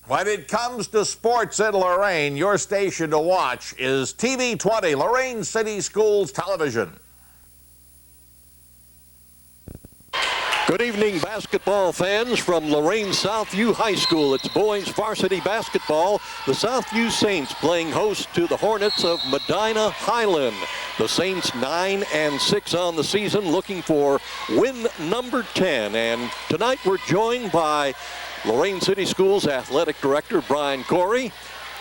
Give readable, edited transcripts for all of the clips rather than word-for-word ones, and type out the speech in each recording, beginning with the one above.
When it comes to sports in Lorain, your station to watch is TV 20, Lorain City Schools Television. Good evening, basketball fans from Lorain Southview High School. It's boys varsity basketball. The Southview Saints playing host to the Hornets of Medina Highland. The Saints 9-6 on the season, looking for win number 10. And tonight we're joined by Lorain City Schools Athletic Director Brian Corey.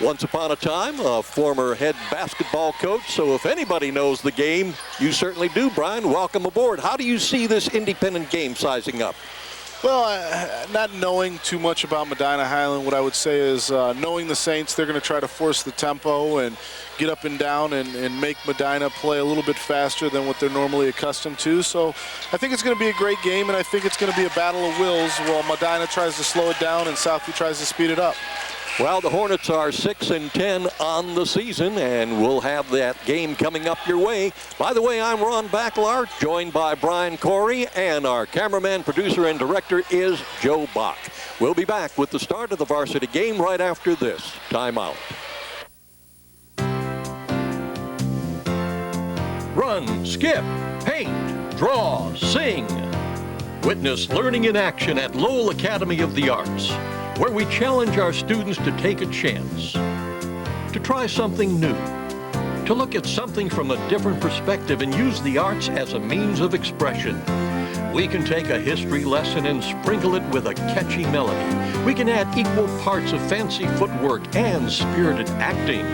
Once upon a time, a former head basketball coach. So if anybody knows the game, you certainly do, Brian. Welcome aboard. How do you see this independent game sizing up? Well, not knowing too much about Medina Highland, what I would say is knowing the Saints, they're going to try to force the tempo and get up and down and make Medina play a little bit faster than what they're normally accustomed to. So I think it's going to be a great game, and I think it's going to be a battle of wills while Medina tries to slow it down and Southview tries to speed it up. Well, the Hornets are 6-10 on the season, and we'll have that game coming up your way. By the way, I'm Ron Baclar, joined by Brian Corey, and our cameraman, producer, and director is Joe Bach. We'll be back with the start of the varsity game right after this timeout. Run, skip, paint, draw, sing. Witness learning in action at Lowell Academy of the Arts, where we challenge our students to take a chance, to try something new, to look at something from a different perspective and use the arts as a means of expression. We can take a history lesson and sprinkle it with a catchy melody. We can add equal parts of fancy footwork and spirited acting.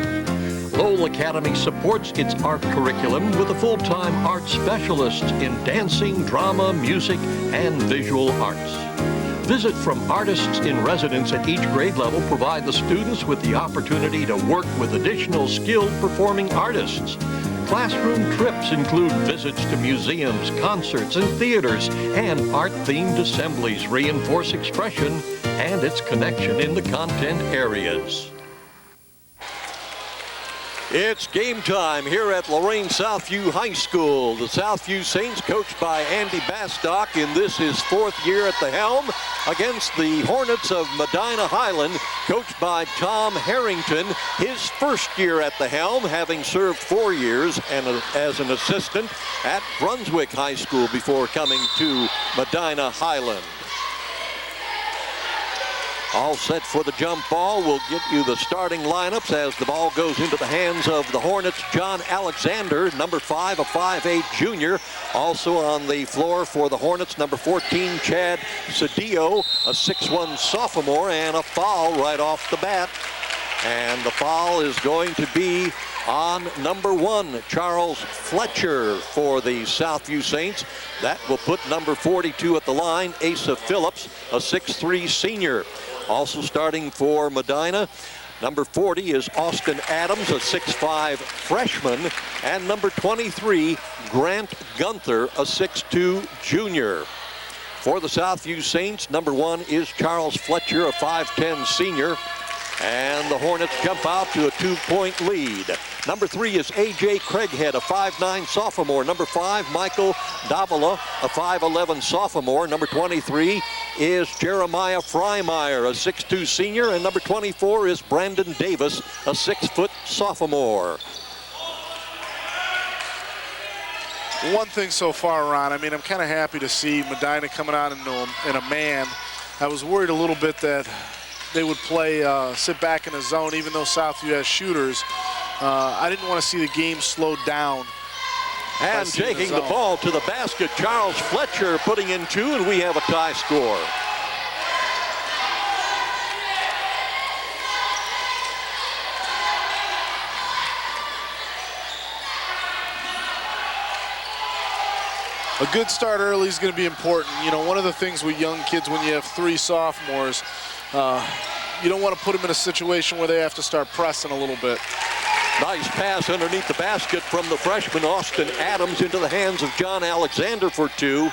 Lowell Academy supports its art curriculum with a full-time art specialist in dancing, drama, music, and visual arts. Visit from artists in residence at each grade level provide the students with the opportunity to work with additional skilled performing artists. Classroom trips include visits to museums, concerts, and theaters, and art-themed assemblies reinforce expression and its connection in the content areas. It's game time here at Lorain Southview High School. The Southview Saints, coached by Andy Bastock in this his fourth year at the helm, against the Hornets of Medina Highland, coached by Tom Harrington, his first year at the helm, having served 4 years and as an assistant at Brunswick High School before coming to Medina Highland. All set for the jump ball. We'll get you the starting lineups as the ball goes into the hands of the Hornets. John Alexander, number 5, a 5'8 junior. Also on the floor for the Hornets, number 14, Chad Cedillo, a 6'1 sophomore, and a foul right off the bat. And the foul is going to be on number 1, Charles Fletcher for the Southview Saints. That will put number 42 at the line, Asa Phillips, a 6'3 senior. Also starting for Medina, number 40 is Austin Adams, a 6'5 freshman, and number 23, Grant Gunther, a 6'2 junior. For the Southview Saints, number 1 is Charles Fletcher, a 5'10 senior. And the Hornets jump out to a 2-point lead. Number 3 is A.J. Craighead, a 5'9 sophomore. Number 5, Michael Davila, a 5'11 sophomore. Number 23 is Jeremiah Freimeyer, a 6'2 senior. And number 24 is Brandon Davis, a 6-foot sophomore. One thing so far, Ron, I mean, I'm kind of happy to see Medina coming out in a man. I was worried a little bit that they would play, sit back in a zone, even though Southview has shooters. I didn't want to see the game slowed down. And taking the ball to the basket, Charles Fletcher putting in 2, and we have a tie score. A good start early is going to be important. You know, one of the things with young kids when you have 3 sophomores, you don't want to put them in a situation where they have to start pressing a little bit. Nice pass underneath the basket from the freshman Austin Adams into the hands of John Alexander for 2.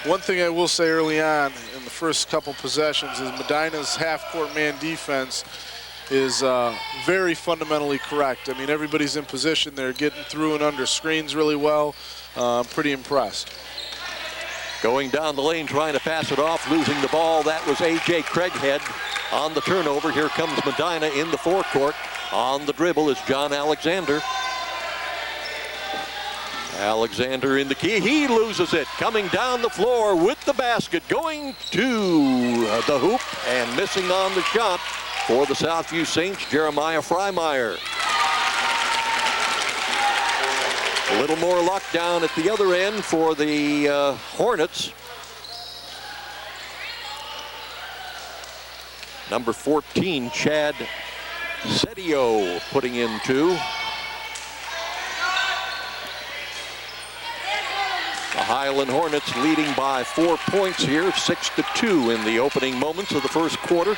One thing I will say early on in the first couple possessions is Medina's half-court man defense is very fundamentally correct. I mean, everybody's in position. They're getting through and under screens really well. pretty impressed. Going down the lane, trying to pass it off, losing the ball. That was A.J. Craighead on the turnover. Here comes Medina in the forecourt. On the dribble is John Alexander. Alexander in the key. He loses it. Coming down the floor with the basket. Going to the hoop and missing on the shot for the Southview Saints, Jeremiah Freimeyer. A little more luck down at the other end for the Hornets. Number 14, Chad Sedio, putting in 2. The Highland Hornets leading by 4 points here, 6-2 in the opening moments of the first quarter.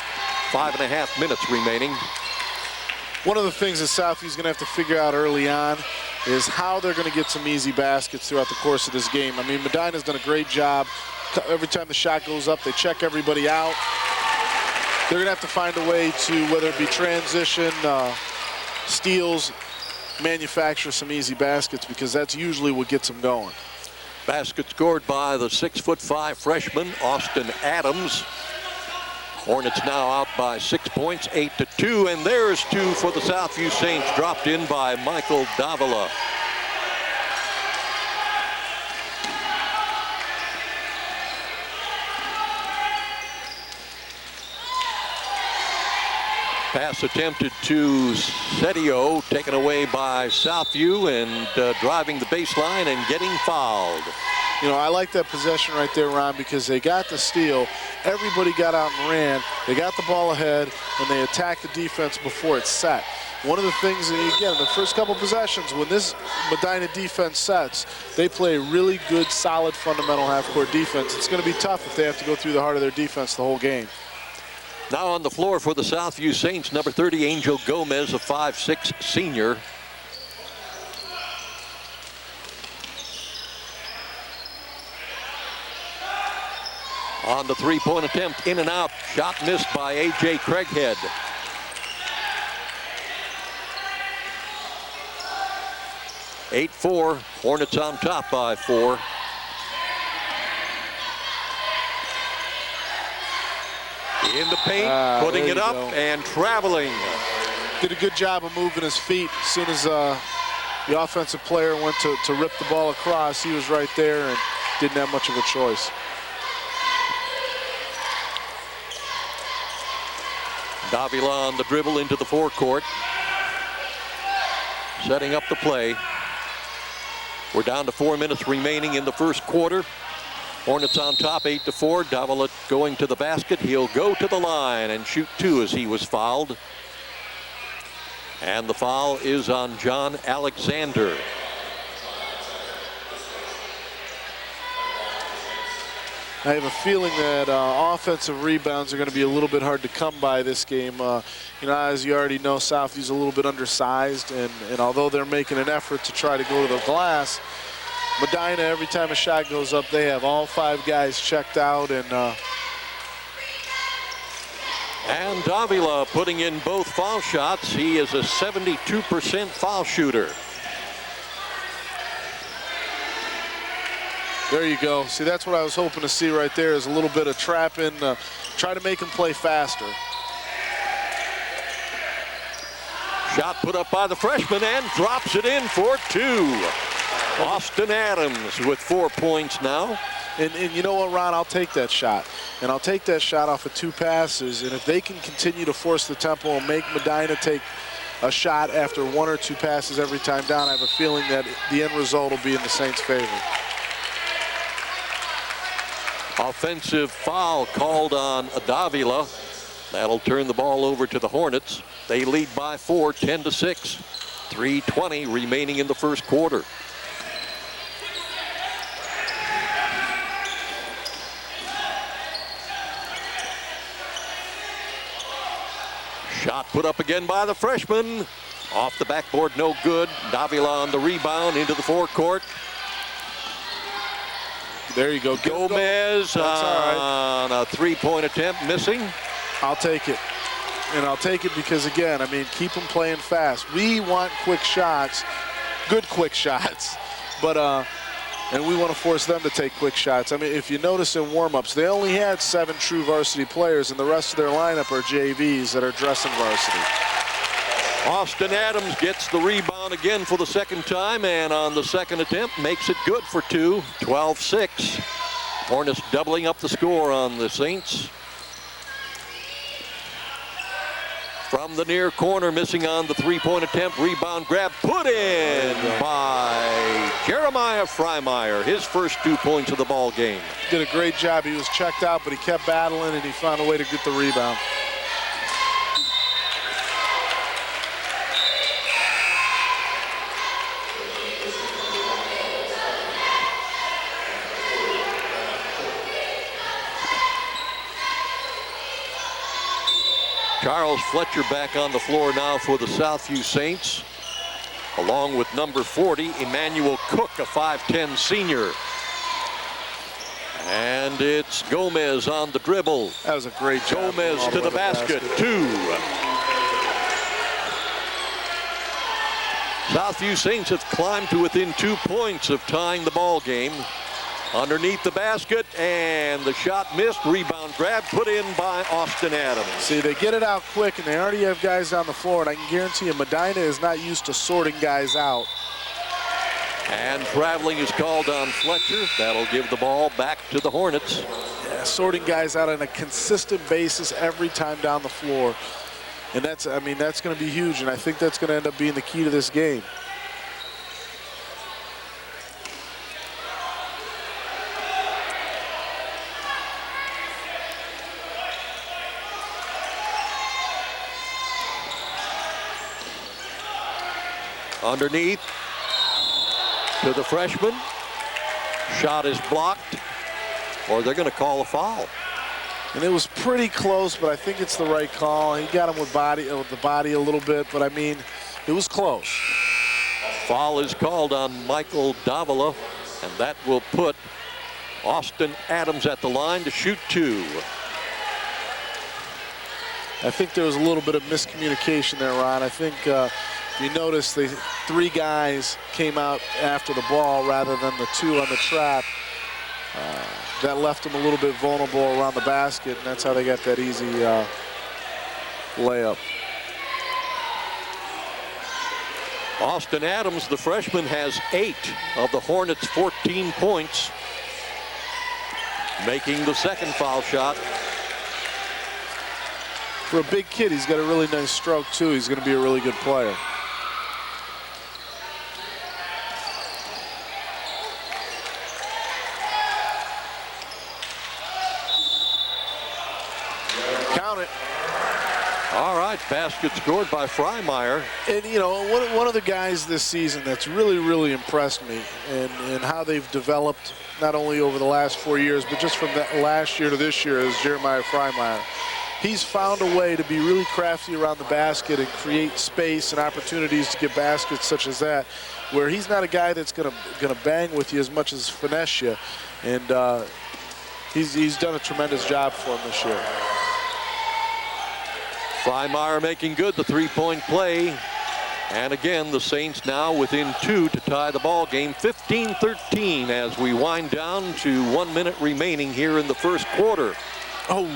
5.5 minutes remaining. One of the things that Southview's going to have to figure out early on is how they're going to get some easy baskets throughout the course of this game. I mean, Medina's done a great job. Every time the shot goes up, they check everybody out. They're going to have to find a way to, whether it be transition, steals, manufacture some easy baskets, because that's usually what gets them going. Basket scored by the 6'5" freshman, Austin Adams. Hornets now out by 6 points, 8-2, and there's 2 for the Southview Saints, dropped in by Michael Davila. Pass attempted to Sedio, taken away by Southview, and driving the baseline and getting fouled. You know, I like that possession right there, Ron, because they got the steal. Everybody got out and ran. They got the ball ahead, and they attacked the defense before it's set. One of the things, again, the first couple possessions, when this Medina defense sets, they play really good, solid, fundamental half-court defense. It's going to be tough if they have to go through the heart of their defense the whole game. Now on the floor for the Southview Saints, number 30, Angel Gomez, a 5'6" senior. On the three-point attempt, in and out. Shot missed by A.J. Craighead. (8-4). Hornets on top by 4. In the paint, putting it up and traveling. Did a good job of moving his feet. As soon as the offensive player went to rip the ball across, he was right there and didn't have much of a choice. Davila on the dribble into the forecourt. Setting up the play. We're down to 4 minutes remaining in the first quarter. Hornets on top, 8-4. Davila going to the basket. He'll go to the line and shoot 2 as he was fouled. And the foul is on John Alexander. I have a feeling that offensive rebounds are going to be a little bit hard to come by this game. You know, as you already know, Southview's a little bit undersized, and although they're making an effort to try to go to the glass, Medina, every time a shot goes up, they have all 5 guys checked out. And Davila putting in both foul shots. He is a 72% foul shooter. There you go. See, that's what I was hoping to see right there, is a little bit of trapping, try to make him play faster. Shot put up by the freshman and drops it in for 2. Austin Adams with 4 points now. And you know what, Ron, I'll take that shot. And I'll take that shot off of 2 passes. And if they can continue to force the tempo and make Medina take a shot after 1 or 2 passes every time down, I have a feeling that the end result will be in the Saints' favor. Offensive foul called on Davila. That'll turn the ball over to the Hornets. They lead by 4, 10-6. 3:20 remaining in the first quarter. Shot put up again by the freshman. Off the backboard, no good. Davila on the rebound into the forecourt. There you go. Gomez on a 3-point attempt, missing. I'll take it. And I'll take it because, again, I mean, keep them playing fast. We want quick shots, good quick shots. But and we want to force them to take quick shots. I mean, if you notice in warm-ups, they only had 7 true varsity players, and the rest of their lineup are JVs that are dressing varsity. Austin Adams gets the rebound again for the second time, and on the second attempt makes it good for 2, 12-6. Hornets doubling up the score on the Saints. From the near corner, missing on the three-point attempt, rebound grab, put in by Jeremiah Freimeyer, his first 2 points of the ball game. Did a great job. He was checked out, but he kept battling, and he found a way to get the rebound. Charles Fletcher back on the floor now for the Southview Saints, along with number 40, Emmanuel Cook, a 5'10 senior. And it's Gomez on the dribble. That was a great job. Gomez to the basket, 2. Southview Saints have climbed to within 2 points of tying the ball game. Underneath the basket, and the shot missed. Rebound grab put in by Austin Adams. See, they get it out quick, and they already have guys on the floor, and I can guarantee you Medina is not used to sorting guys out. And traveling is called on Fletcher. That'll give the ball back to the Hornets. Yeah, sorting guys out on a consistent basis every time down the floor. And that's going to be huge, and I think that's going to end up being the key to this game. Underneath to the freshman. Shot is blocked, or they're going to call a foul. And it was pretty close, but I think it's the right call. He got him with the body a little bit, but I mean, it was close. Foul is called on Michael Davila, and that will put Austin Adams at the line to shoot 2. I think there was a little bit of miscommunication there, Ron. I think if you notice, the 3 guys came out after the ball rather than the 2 on the trap. That left them a little bit vulnerable around the basket, and that's how they got that easy layup. Austin Adams, the freshman, has 8 of the Hornets' 14 points, making the second foul shot. For a big kid, he's got a really nice stroke, too. He's going to be a really good player. Count it. All right, basket scored by Freimeyer. And, you know, one of the guys this season that's really, really impressed me and how they've developed not only over the last 4 years, but just from that last year to this year is Jeremiah Freimeyer. He's found a way to be really crafty around the basket and create space and opportunities to get baskets such as that, where he's not a guy that's gonna bang with you as much as finesse you. And he's done a tremendous job for him this year. Freimeyer making good the three-point play. And again, the Saints now within 2 to tie the ball game, 15-13 as we wind down to 1 minute remaining here in the first quarter. Oh.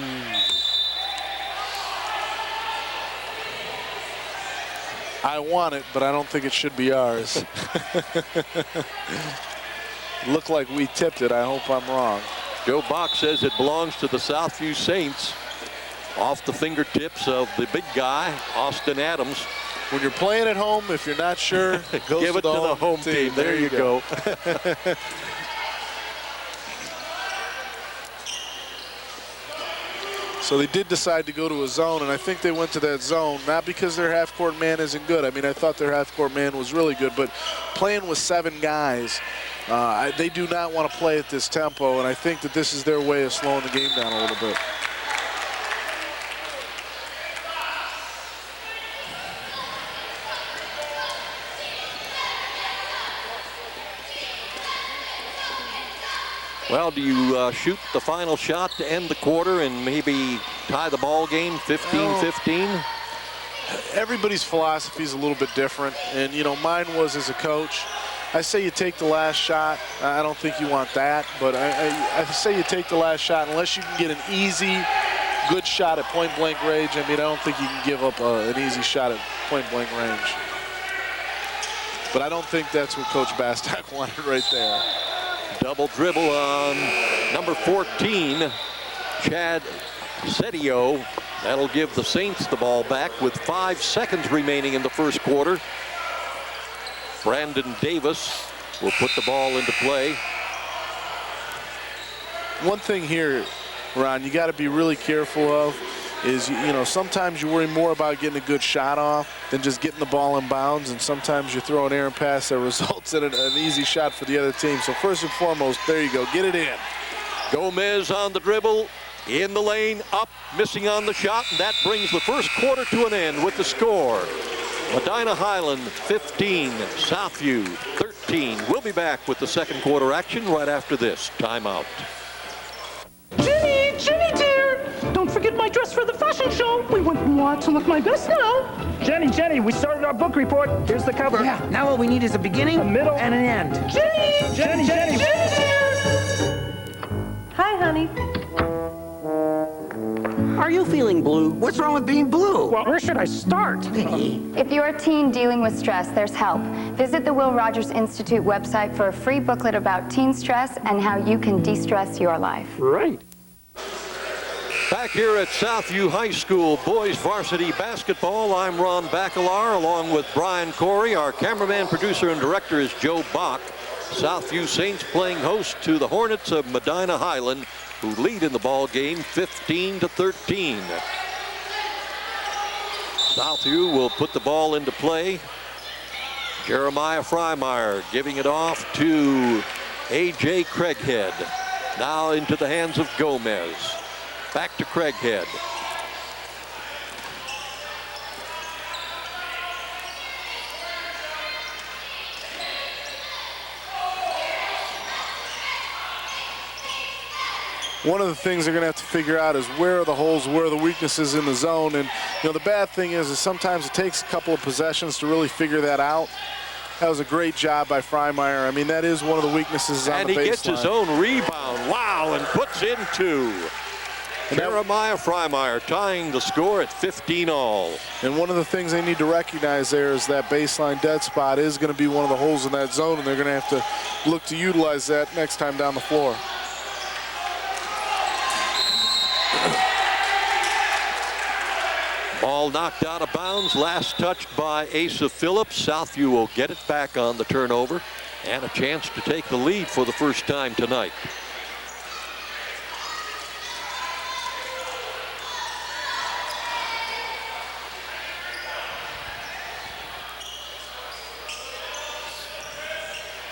I want it, but I don't think it should be ours. Looked like we tipped it. I hope I'm wrong. Joe Bach says it belongs to the Southview Saints. Off the fingertips of the big guy, Austin Adams. When you're playing at home, if you're not sure, give it to the home team. There you go. So they did decide to go to a zone, and I think they went to that zone, not because their half-court man isn't good. I mean, I thought their half-court man was really good, but playing with 7 guys, they do not want to play at this tempo, and I think that this is their way of slowing the game down a little bit. Well, do you shoot the final shot to end the quarter and maybe tie the ball game 15-15? Everybody's philosophy is a little bit different, and you know, mine was as a coach. I say you take the last shot. I don't think you want that, but I say you take the last shot unless you can get an easy, good shot at point-blank range. I mean, I don't think you can give up an easy shot at point-blank range. But I don't think that's what Coach Bastak wanted right there. Double dribble on number 14, Chad Setio. That'll give the Saints the ball back with 5 seconds remaining in the first quarter. Brandon Davis will put the ball into play. One thing here, Ron, you got to be really careful of is, you know, sometimes you worry more about getting a good shot off than just getting the ball in bounds, and sometimes you throw an errant pass that results in an easy shot for the other team. So first and foremost, there you go, get it in. Gomez on the dribble, in the lane, up, missing on the shot, and that brings the first quarter to an end with the score. Medina Highland 15, Southview 13. We'll be back with the second quarter action right after this timeout. Jenny dear, don't forget my dress for the fashion show. We want to look my best now. Jenny, we started our book report. Here's the cover. Yeah, now all we need is a beginning, a middle, and an end. Jenny dear. Hi, honey. Are you feeling blue? What's wrong with being blue? Well, where should I start? If you're a teen dealing with stress, there's help. Visit the Will Rogers Institute website for a free booklet about teen stress and how you can de-stress your life. Right. Back here at Southview High School boys varsity basketball, I'm Ron Bacalar along with Brian Corey. Our cameraman, producer, and director is Joe Bach. Southview Saints playing host to the Hornets of Medina Highland, who lead in the ball game 15-13. Southview will put the ball into play. Jeremiah Freimeyer giving it off to A.J. Craighead. Now into the hands of Gomez. Back to Craighead. One of the things they're going to have to figure out is where are the holes, where are the weaknesses in the zone. And, you know, the bad thing is sometimes it takes a couple of possessions to really figure that out. That was a great job by Freimeyer. I mean, that is one of the weaknesses on the baseline. And he gets his own rebound. Wow, and puts in 2. Jeremiah Freimeyer tying the score at 15 all. And one of the things they need to recognize there is that baseline dead spot is going to be one of the holes in that zone, and they're going to have to look to utilize that next time down the floor. Ball knocked out of bounds, last touched by Asa Phillips. Southview will get it back on the turnover and a chance to take the lead for the first time tonight.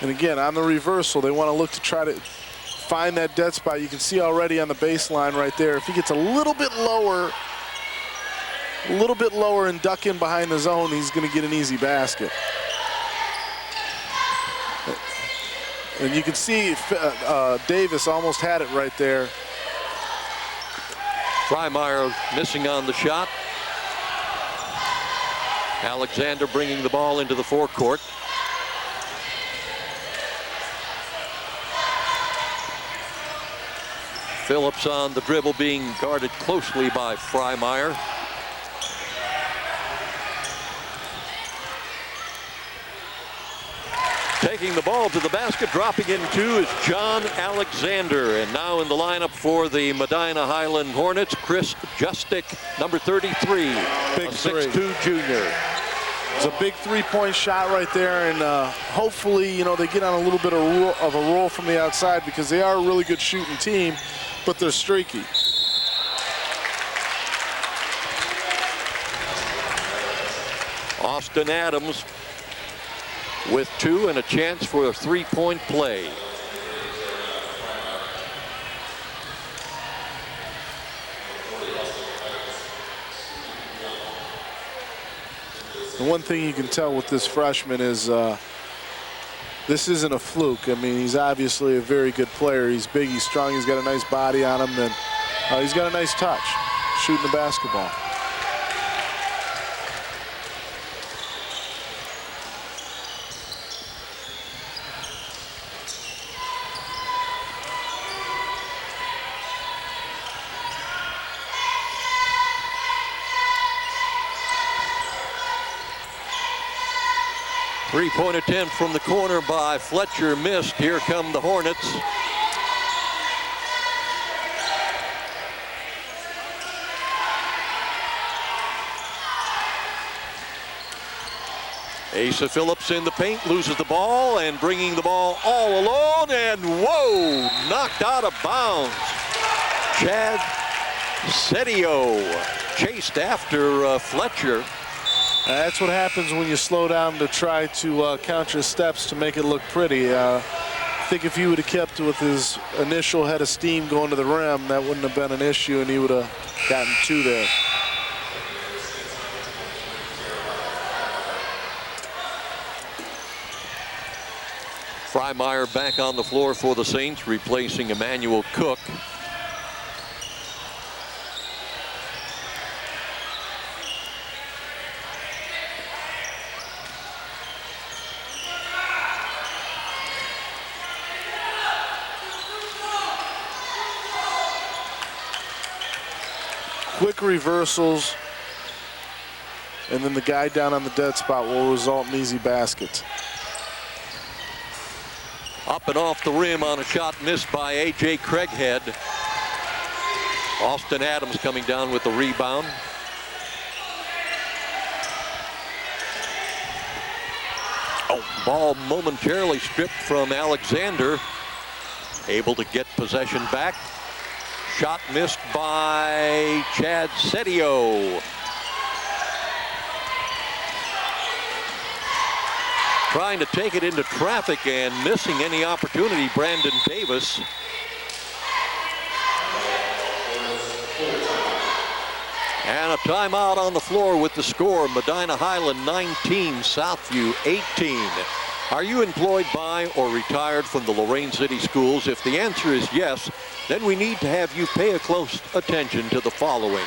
And again, on the reversal, they want to look to try to find that dead spot. You can see already on the baseline right there, if he gets a little bit lower and duck in behind the zone, he's going to get an easy basket. And you can see Davis almost had it right there. Freimeyer missing on the shot. Alexander bringing the ball into the forecourt. Phillips on the dribble, being guarded closely by Freimeyer. Taking the ball to the basket, dropping in 2 is John Alexander. And now in the lineup for the Medina Highland Hornets, Chris Justick, number 33, Big a 6'2" junior. It's a big three-point shot right there, and hopefully, you know, they get on a little bit of a roll from the outside because they are a really good shooting team, but they're streaky. Austin Adams with 2 and a chance for a three-point play. The one thing you can tell with this freshman is this isn't a fluke. I mean, he's obviously a very good player. He's big, he's strong, he's got a nice body on him, and he's got a nice touch shooting the basketball. Three-point attempt from the corner by Fletcher missed. Here come the Hornets. Asa Phillips in the paint, loses the ball, and bringing the ball all alone, and whoa, knocked out of bounds. Chad Sedio chased after Fletcher. That's what happens when you slow down to try to count your steps to make it look pretty. I think if he would have kept with his initial head of steam going to the rim, that wouldn't have been an issue, and he would have gotten two there. Freimeyer back on the floor for the Saints, replacing Emmanuel Cook. Quick reversals, and then the guy down on the dead spot will result in easy baskets. Up and off the rim on a shot missed by A.J. Craighead. Austin Adams coming down with the rebound. Oh, ball momentarily stripped from Alexander. Able to get possession back. Shot missed by Chad Sedio. Trying to take it into traffic and missing any opportunity, Brandon Davis. And a timeout on the floor with the score. Medina Highland 19, Southview 18. Are you employed by or retired from the Lorain City Schools? If the answer is yes, then we need to have you pay a close attention to the following.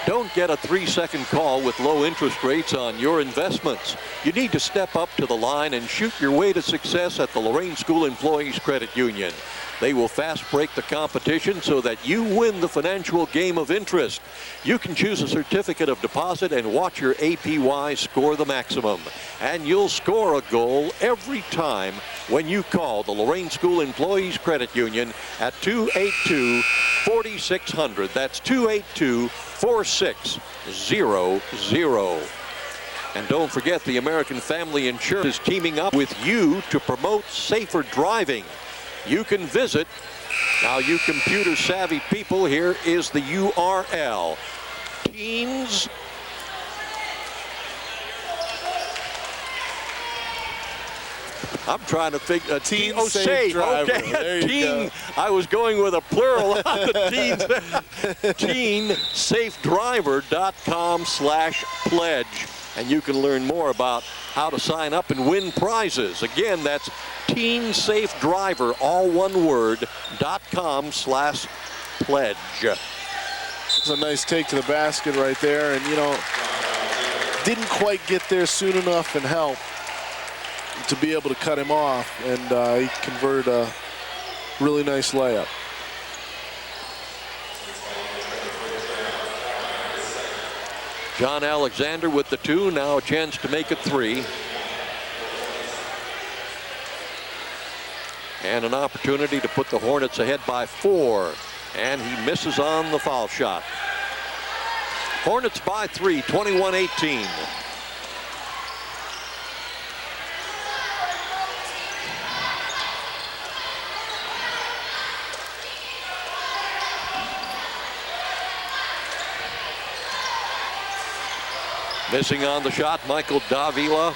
Don't get a 3-second call with low interest rates on your investments. You need to step up to the line and shoot your way to success at the Lorain School Employees Credit Union. They will fast break the competition so that you win the financial game of interest. You can choose a certificate of deposit and watch your APY score the maximum. And you'll score a goal every time when you call the Lorain School Employees Credit Union at 282-4600. That's 282-4600. And don't forget, the American Family Insurance is teaming up with you to promote safer driving. You can visit, now you computer savvy people, here is the URL. Teens I'm trying to figure Teen oh, Safe Driver. Okay, there you teen. go. I was going with a plural on the teens. teensafedriver.com/pledge, and you can learn more about how to sign up and win prizes. Again, that's teensafedriver, all one word, .com/pledge. It's a nice take to the basket right there, and you know, didn't quite get there soon enough and help to be able to cut him off, and he converted a really nice layup. John Alexander with the 2, now a chance to make it 3. And an opportunity to put the Hornets ahead by 4. And he misses on the foul shot. Hornets by 3, 21-18. Missing on the shot, Michael Davila.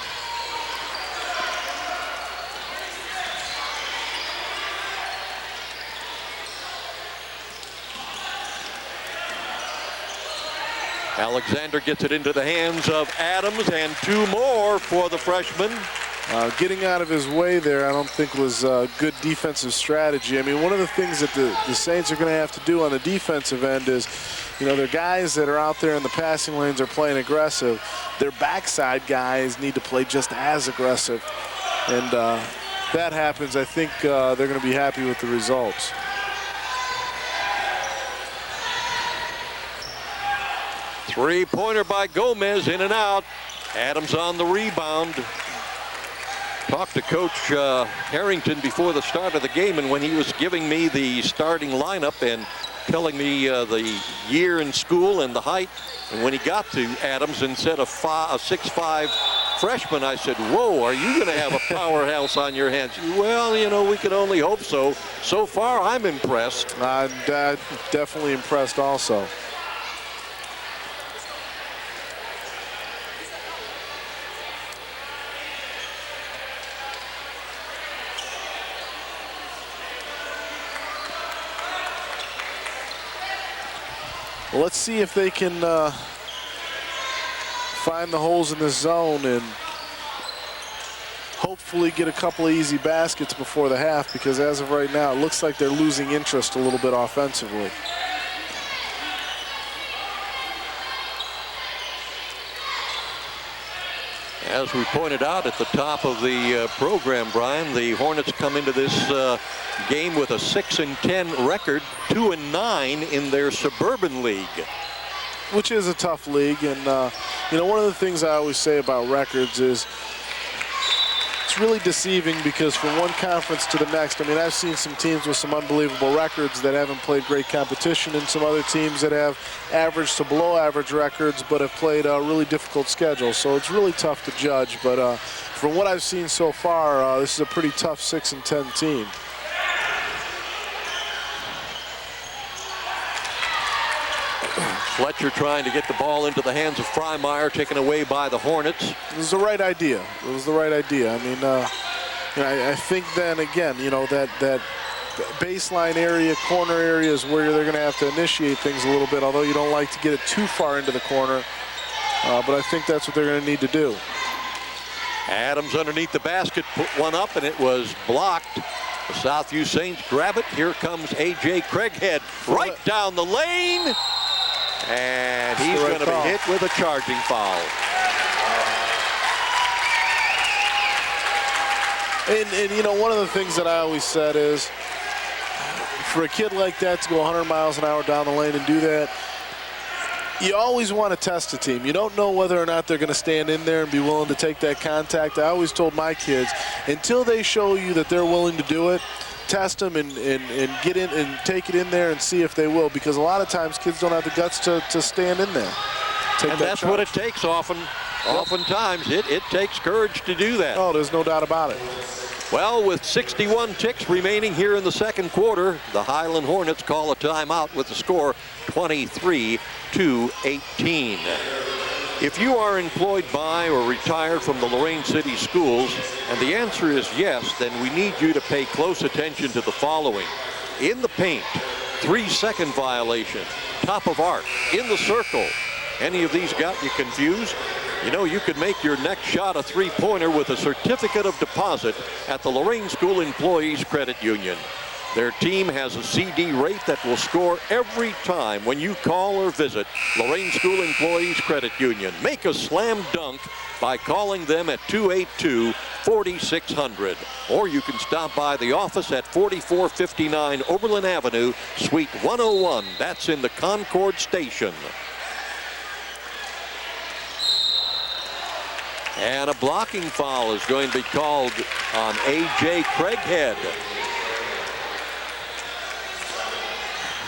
Alexander gets it into the hands of Adams, and 2 more for the freshman. Getting out of his way there, I don't think was good defensive strategy. I mean, one of the things that the Saints are going to have to do on the defensive end is, you know, their guys that are out there in the passing lanes are playing aggressive. Their backside guys need to play just as aggressive. And that happens, I think they're going to be happy with the results. Three-pointer by Gomez, in and out. Adams on the rebound. Talked to Coach Harrington before the start of the game, and when he was giving me the starting lineup and telling me the year in school and the height, and when he got to Adams and said a 6'5" freshman, I said, whoa, are you going to have a powerhouse on your hands? Well, you know, we can only hope so. So far, I'm impressed. I'm definitely impressed also. Well, let's see if they can find the holes in this zone and hopefully get a couple of easy baskets before the half, because as of right now, it looks like they're losing interest a little bit offensively. As we pointed out at the top of the program, Brian, the Hornets come into this game with a 6-10 record, 2-9 in their suburban league. Which is a tough league, and you know, one of the things I always say about records is it's really deceiving, because from one conference to the next, I mean, I've seen some teams with some unbelievable records that haven't played great competition, and some other teams that have average to below average records but have played a really difficult schedule. So it's really tough to judge, but from what I've seen so far, this is a pretty tough 6-10 team. Fletcher trying to get the ball into the hands of Freimeyer, taken away by the Hornets. It was the right idea. It was the right idea. I mean, you know, I think then again, you know, that baseline area, corner area is where they're going to have to initiate things a little bit, although you don't like to get it too far into the corner. But I think that's what they're going to need to do. Adams underneath the basket, put one up, and it was blocked. The Southview Saints grab it. Here comes A.J. Craighead right down the lane. And he's going to be hit with a charging foul. And you know, one of the things that I always said is, for a kid like that to go 100 miles an hour down the lane and do that, you always want to test a team. You don't know whether or not they're going to stand in there and be willing to take that contact. I always told my kids, until they show you that they're willing to do it, test them and get in and take it in there and see if they will, because a lot of times kids don't have the guts to stand in there. And that's what it takes often. Oftentimes, it takes courage to do that. Oh, there's no doubt about it. Well, with 61 ticks remaining here in the second quarter, the Highland Hornets call a timeout with the score 23-18. If you are employed by or retired from the Lorain City Schools, and the answer is yes, then we need you to pay close attention to the following. In the paint, 3-second violation. Top of arc, in the circle. Any of these got you confused? You know, you could make your next shot a three-pointer with a certificate of deposit at the Lorain School Employees Credit Union. Their team has a CD rate that will score every time when you call or visit Lorain School Employees Credit Union. Make a slam dunk by calling them at 282-4600. Or you can stop by the office at 4459 Oberlin Avenue, Suite 101. That's in the Concord Station. And a blocking foul is going to be called on A.J. Craighead.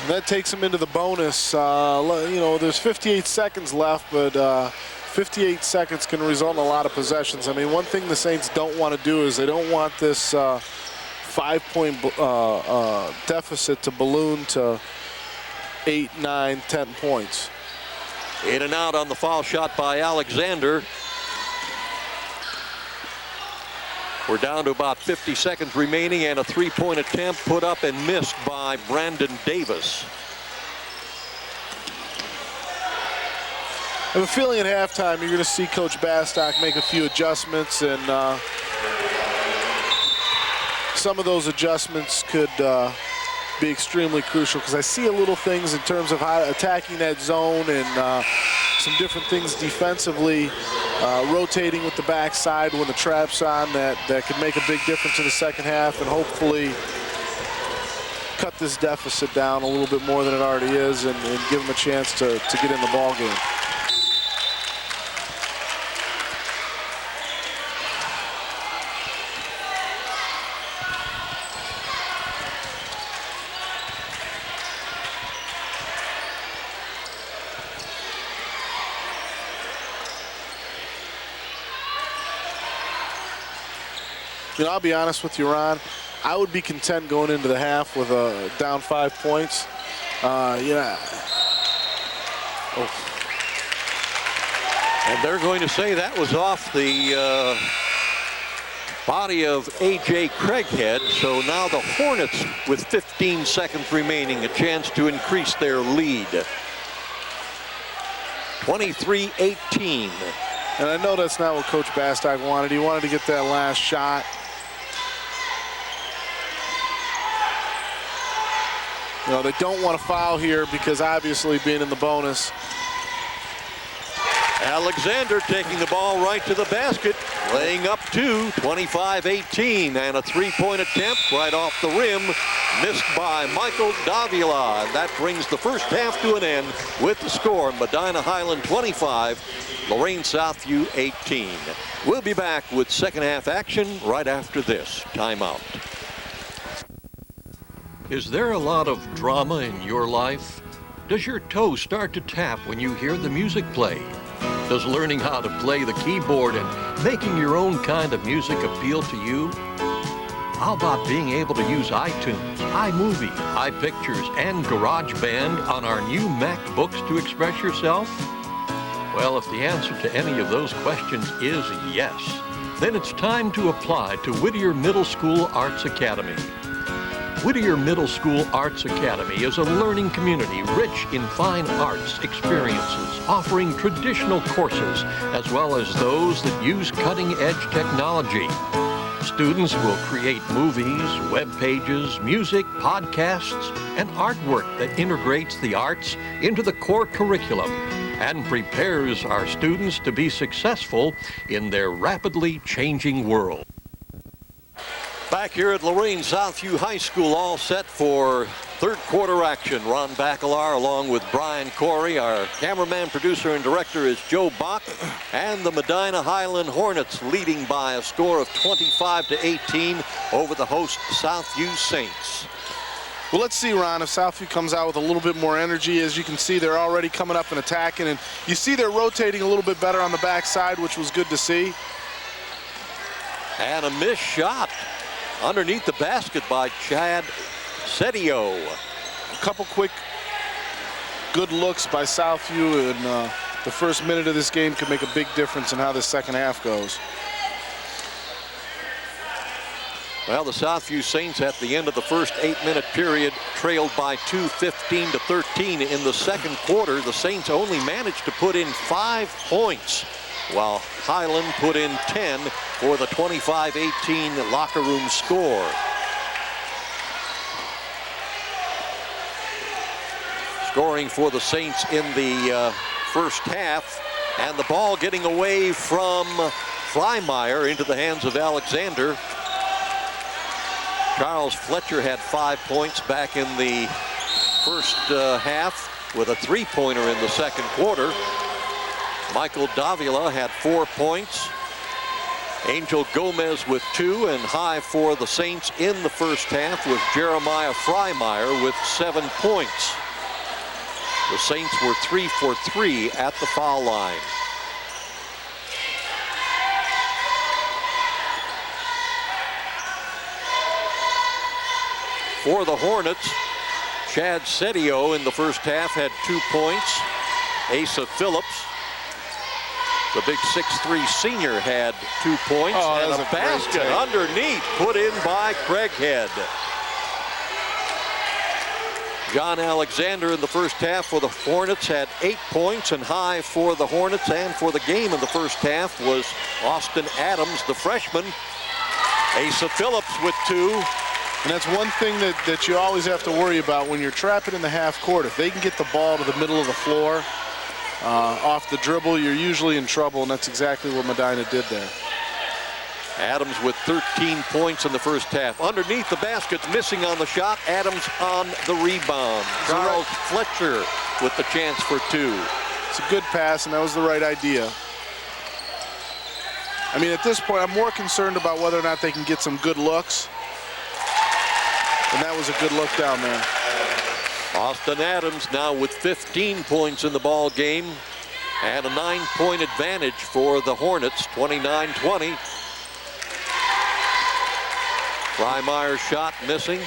That takes him into the bonus. You know, there's 58 seconds left, but 58 seconds can result in a lot of possessions. I mean, one thing the Saints don't want to do is they don't want this 5-point deficit to balloon to 8, 9, 10 points. In and out on the foul shot by Alexander. We're down to about 50 seconds remaining, and a three-point attempt put up and missed by Brandon Davis. I have a feeling at halftime you're going to see Coach Bastock make a few adjustments, and some of those adjustments could be extremely crucial, because I see a little things in terms of how attacking that zone and some different things defensively, rotating with the backside when the trap's on, that could make a big difference in the second half and hopefully cut this deficit down a little bit more than it already is, and give them a chance to get in the ball game. You know, I'll be honest with you, Ron. I would be content going into the half with a down 5 points. Yeah. Oh. And they're going to say that was off the body of A.J. Craighead. So now the Hornets, with 15 seconds remaining, a chance to increase their lead. 23-18. And I know that's not what Coach Bastock wanted. He wanted to get that last shot. You know, they don't want to foul here because obviously being in the bonus. Alexander taking the ball right to the basket, laying up 2, 25-18, and a three-point attempt right off the rim, missed by Michael Davila. And that brings the first half to an end with the score: Medina Highland 25, Lorain Southview 18. We'll be back with second half action right after this timeout. Is there a lot of drama in your life? Does your toe start to tap when you hear the music play? Does learning how to play the keyboard and making your own kind of music appeal to you? How about being able to use iTunes, iMovie, iPictures, and GarageBand on our new MacBooks to express yourself? Well, if the answer to any of those questions is yes, then it's time to apply to Whittier Middle School Arts Academy. Whittier Middle School Arts Academy is a learning community rich in fine arts experiences, offering traditional courses as well as those that use cutting-edge technology. Students will create movies, web pages, music, podcasts, and artwork that integrates the arts into the core curriculum and prepares our students to be successful in their rapidly changing world. Back here at Lorain Southview High School, all set for third quarter action. Ron Bacalar along with Brian Corey. Our cameraman, producer, and director is Joe Bach. And the Medina Highland Hornets leading by a score of 25-18 over the host Southview Saints. Well, let's see, Ron, if Southview comes out with a little bit more energy. As you can see, they're already coming up and attacking. And you see they're rotating a little bit better on the backside, which was good to see. And a missed shot underneath the basket by Chad Sedio. A couple quick good looks by Southview in the first minute of this game could make a big difference in how the second half goes. Well, the Southview Saints at the end of the first 8-minute period trailed by 2, 15-13. In the second quarter, the Saints only managed to put in 5 points, while Highland put in 10 for the 25-18 locker room score. Scoring for the Saints in the first half, and the ball getting away from Freimeyer into the hands of Alexander. Charles Fletcher had 5 points back in the first half with a 3-pointer in the second quarter. Michael Davila had 4 points. Angel Gomez with 2, and high for the Saints in the first half was Jeremiah Freimeyer with 7 points. The Saints were 3 for 3 at the foul line. For the Hornets, Chad Sedio in the first half had 2 points. Asa Phillips, the big 6'3" senior, had 2 points, and a basket underneath put in by Craighead. John Alexander in the first half for the Hornets had 8 points, and high for the Hornets and for the game in the first half was Austin Adams, the freshman. Asa Phillips with 2. And that's one thing that you always have to worry about when you're trapping in the half court. If they can get the ball to the middle of the floor off the dribble, you're usually in trouble, and that's exactly what Medina did there. Adams with 13 points in the first half. Underneath the basket, missing on the shot. Adams on the rebound. Charles Fletcher with the chance for 2. It's a good pass, and that was the right idea. I mean, at this point, I'm more concerned about whether or not they can get some good looks. And that was a good look down there. Austin Adams now with 15 points in the ball game, and a 9-point advantage for the Hornets, 29-20. Frymeyer's shot missing.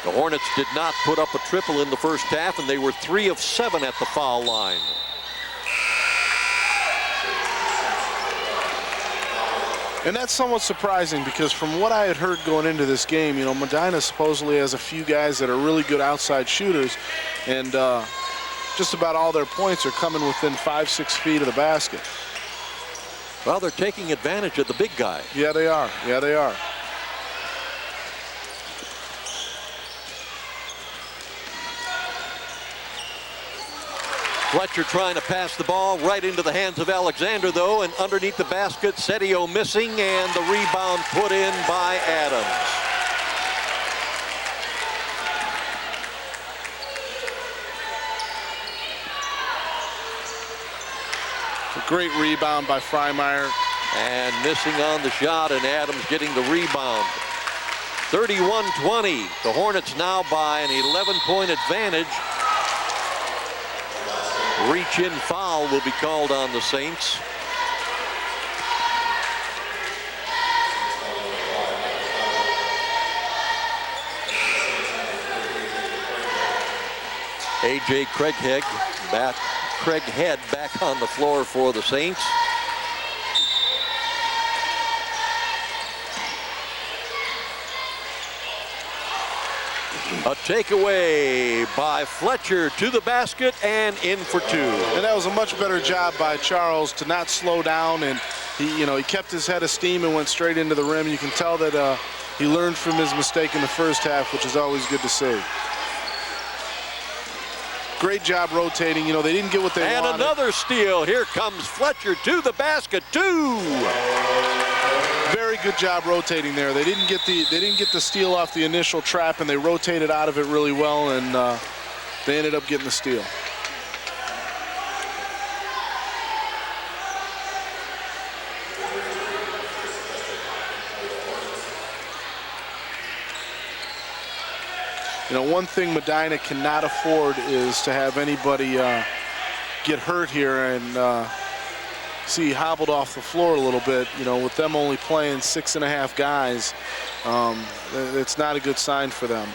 The Hornets did not put up a triple in the first half, and they were 3 of 7 at the foul line. And that's somewhat surprising because from what I had heard going into this game, you know, Medina supposedly has a few guys that are really good outside shooters, and just about all their points are coming within 5-6 feet of the basket. Well, they're taking advantage of the big guy. Yeah, they are. Yeah, they are. Fletcher trying to pass the ball right into the hands of Alexander, though, and underneath the basket, Setio missing, and the rebound put in by Adams. A great rebound by Frymeyer. And missing on the shot, and Adams getting the rebound. 31-20. The Hornets now by an 11-point advantage. Reach-in foul will be called on the Saints. A.J. Craighead back on the floor for the Saints. A takeaway by Fletcher to the basket and in for 2. And that was a much better job by Charles to not slow down, and he kept his head of steam and went straight into the rim. You can tell that he learned from his mistake in the first half, which is always good to see. Great job rotating. You know, they didn't get what they wanted. And another steal. Here comes Fletcher to the basket. 2. Very good job rotating there. They didn't get the steal off the initial trap, and they rotated out of it really well, and they ended up getting the steal. You know, one thing Medina cannot afford is to have anybody get hurt here, and see he hobbled off the floor a little bit. You know, with them only playing 6.5 guys, it's not a good sign for them.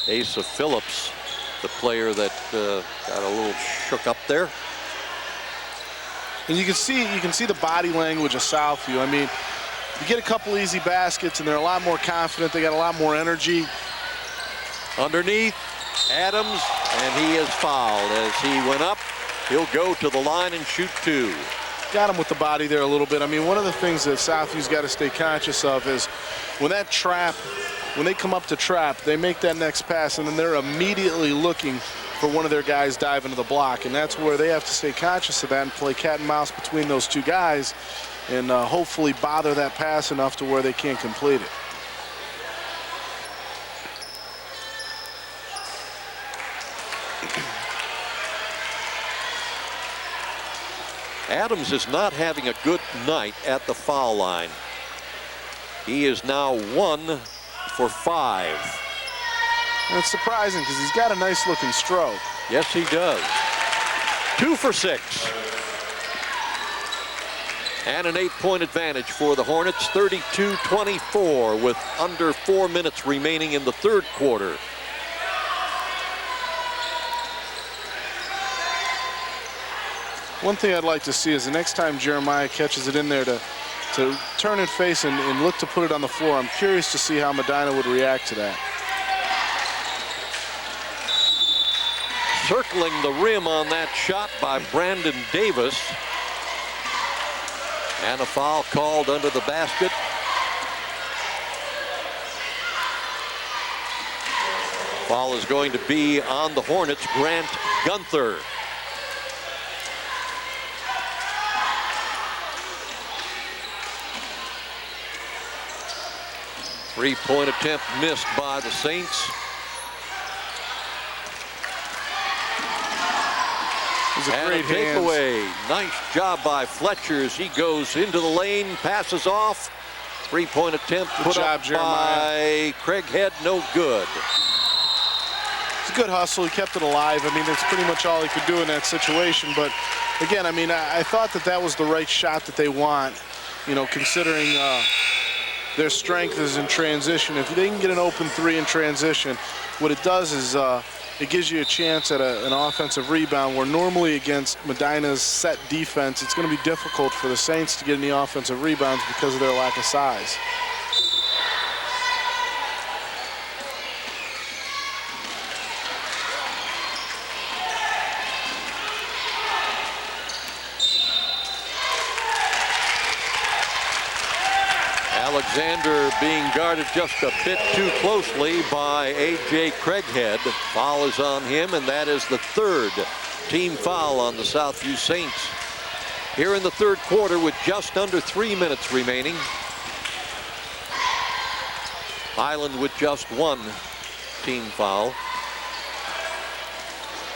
Asa Phillips, the player that got a little shook up there. And you can see the body language of Southview. I mean, you get a couple easy baskets, and they're a lot more confident. They got a lot more energy. Underneath, Adams, and he is fouled. As he went up, he'll go to the line and shoot 2. Got him with the body there a little bit. I mean, one of the things that Southview's got to stay conscious of is when they come up to trap, they make that next pass, and then they're immediately looking for one of their guys dive into the block, and that's where they have to stay conscious of that and play cat and mouse between those two guys, and hopefully bother that pass enough to where they can't complete it. Adams is not having a good night at the foul line. He is now 1 for 5. And it's surprising because he's got a nice looking stroke. Yes, he does. 2 for 6. And an 8-point advantage for the Hornets, 32-24 with under 4 minutes remaining in the third quarter. One thing I'd like to see is the next time Jeremiah catches it in there to turn and face and look to put it on the floor. I'm curious to see how Medina would react to that. Circling the rim on that shot by Brandon Davis. And a foul called under the basket. Foul is going to be on the Hornets, Grant Gunther. Three-point attempt missed by the Saints. And a takeaway. Nice job by Fletcher as he goes into the lane, passes off. Three-point attempt put up by Craighead, no good. It's a good hustle. He kept it alive. I mean, that's pretty much all he could do in that situation. But again, I mean, I thought that was the right shot that they want, you know, considering their strength is in transition. If they can get an open three in transition, what it does is it gives you a chance at an offensive rebound, where normally against Medina's set defense, it's going to be difficult for the Saints to get any offensive rebounds because of their lack of size. Alexander being guarded just a bit too closely by A.J. Craighead. Foul is on him, and that is the third team foul on the Southview Saints. Here in the third quarter with just under 3 minutes remaining. Highland with just one team foul.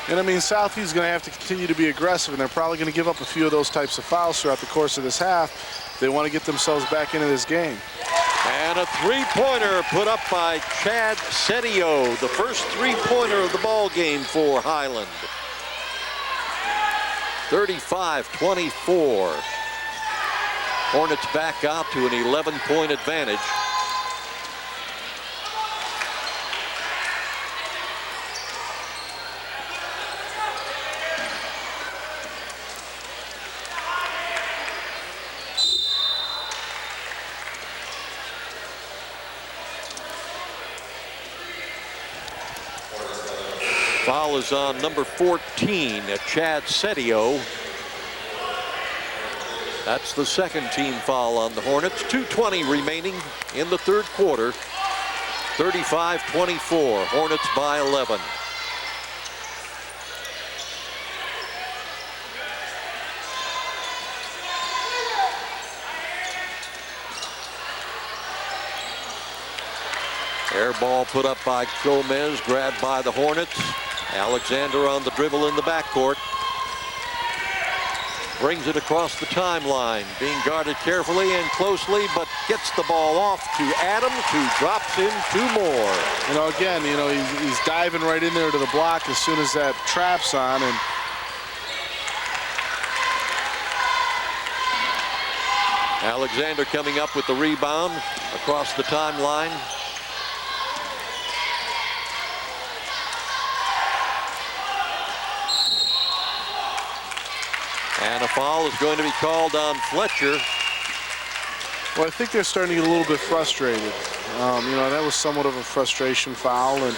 And I mean, Southview's going to have to continue to be aggressive, and they're probably going to give up a few of those types of fouls throughout the course of this half. They want to get themselves back into this game. And a three-pointer put up by Chad Setio, the first three-pointer of the ball game for Highland. 35-24. Hornets back out to an 11-point advantage. Foul is on number 14, Chad Setio. That's the second team foul on the Hornets. 2:20 remaining in the third quarter. 35-24, Hornets by 11. Air ball put up by Gomez, grabbed by the Hornets. Alexander on the dribble in the backcourt. Brings it across the timeline, being guarded carefully and closely, but gets the ball off to Adams, who drops in two more. You know, again, you know, he's diving right in there to the block as soon as that trap's on. And Alexander coming up with the rebound across the timeline. And a foul is going to be called on Fletcher. well, I think they're starting to get a little bit frustrated. You know, that was somewhat of a frustration foul. And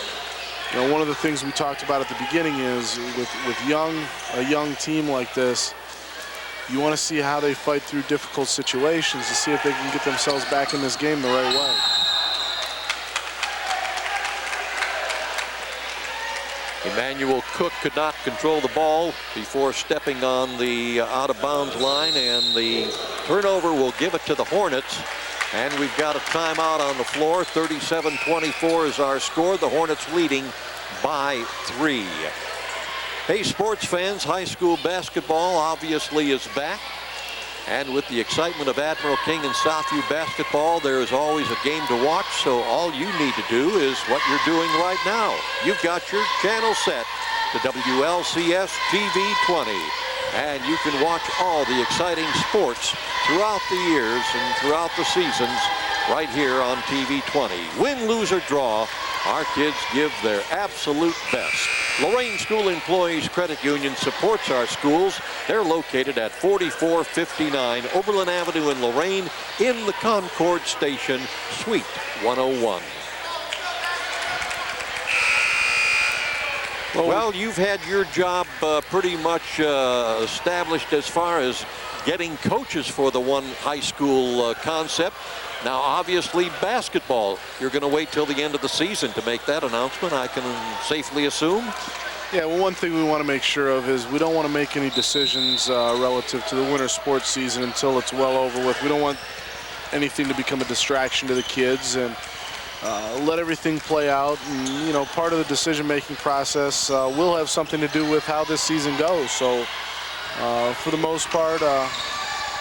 you know, one of the things we talked about at the beginning is with a young team like this, you want to see how they fight through difficult situations to see if they can get themselves back in this game the right way. Emmanuel Cook could not control the ball before stepping on the out-of-bounds line, and the turnover will give it to the Hornets. And we've got a timeout on the floor. 37-24 is our score. The Hornets leading by 3. Hey, sports fans, high school basketball obviously is back. And with the excitement of Admiral King and Southview basketball, there is always a game to watch. So all you need to do is what you're doing right now. You've got your channel set to WLCS TV 20. And you can watch all the exciting sports throughout the years and throughout the seasons right here on TV 20. Win, lose, or draw, our kids give their absolute best. Lorain School Employees Credit Union supports our schools. They're located at 4459 Oberlin Avenue in Lorain in the Concord Station, Suite 101. Well, you've had your job pretty much established as far as getting coaches for the one high school concept. Now, obviously, basketball, you're going to wait till the end of the season to make that announcement, I can safely assume. Yeah, well, one thing we want to make sure of is we don't want to make any decisions relative to the winter sports season until it's well over with. We don't want anything to become a distraction to the kids, and let everything play out. And, you know, part of the decision-making process will have something to do with how this season goes. So, for the most part,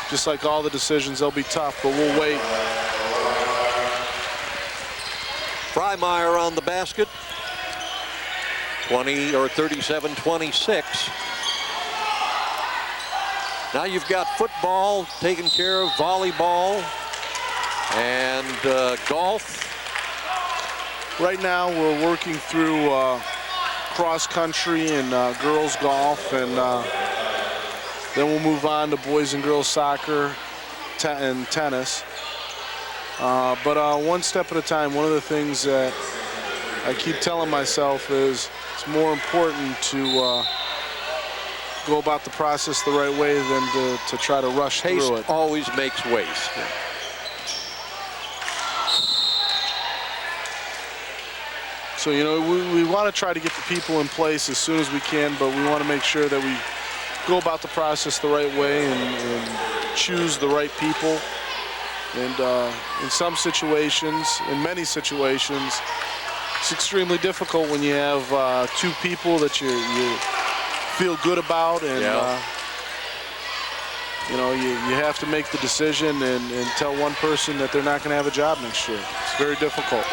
just like all the decisions, they'll be tough, but we'll wait. Freimeyer on the basket. 37-26. Now you've got football taken care of, volleyball, and golf. Right now we're working through cross country and girls golf, and then we'll move on to boys and girls soccer and tennis. But one step at a time. One of the things that I keep telling myself is it's more important to go about the process the right way than to try to rush through it. Haste always makes waste. Yeah. So, you know, we want to try to get the people in place as soon as we can, but we want to make sure that we go about the process the right way and choose the right people. And in some situations, in many situations, it's extremely difficult when you have two people that you feel good about, and you know, you have to make the decision and tell one person that they're not going to have a job next year. It's very difficult.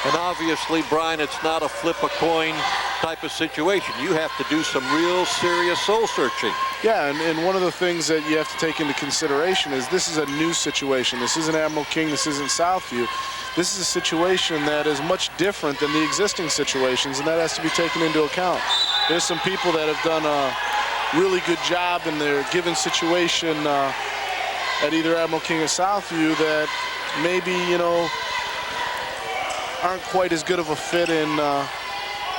And obviously, Brian, it's not a flip a coin type of situation. You have to do some real serious soul searching. Yeah, and one of the things that you have to take into consideration is this is a new situation. This isn't Admiral King, this isn't Southview. This is a situation that is much different than the existing situations, and that has to be taken into account. There's some people that have done a really good job in their given situation at either Admiral King or Southview that maybe, you know, aren't quite as good of a fit in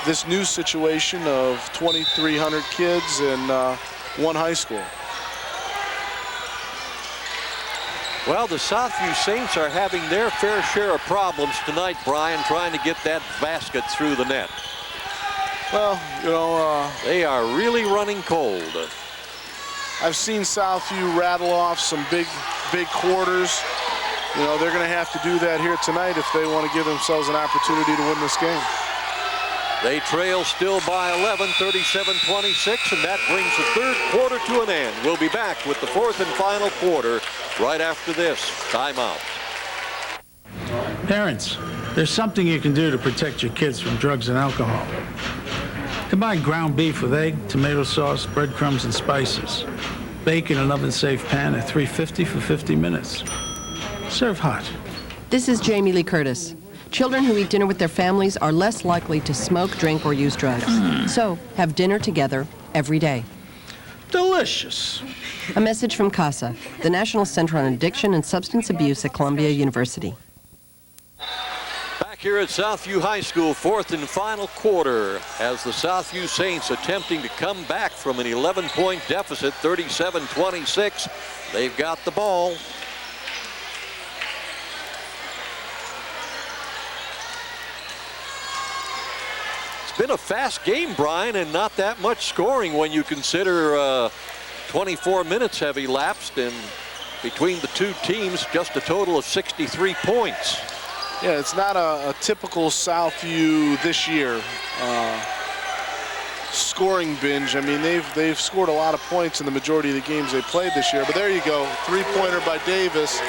this new situation of 2,300 kids and one high school. Well, the Southview Saints are having their fair share of problems tonight, Brian, trying to get that basket through the net. Well, you know, they are really running cold. I've seen Southview rattle off some big quarters. You know, they're going to have to do that here tonight if they want to give themselves an opportunity to win this game. They trail still by 11, 37-26, and that brings the third quarter to an end. We'll be back with the fourth and final quarter right after this timeout. Parents, there's something you can do to protect your kids from drugs and alcohol. Combine ground beef with egg, tomato sauce, breadcrumbs, and spices. Bake in an oven-safe pan at 350 for 50 minutes. Serve hot. This is Jamie Lee Curtis. Children who eat dinner with their families are less likely to smoke, drink, or use drugs. So, have dinner together every day. Delicious. A message from CASA, the National Center on Addiction and Substance Abuse at Columbia University. Back here at Southview High School, fourth and final quarter, as the Southview Saints attempting to come back from an 11-point deficit, 37-26. They've got the ball. Been a fast game, Brian, and not that much scoring when you consider 24 minutes have elapsed, and between the two teams, just a total of 63 points. Yeah, it's not a typical Southview this year scoring binge. I mean, they've scored a lot of points in the majority of the games they played this year. But there you go, three-pointer by Davis.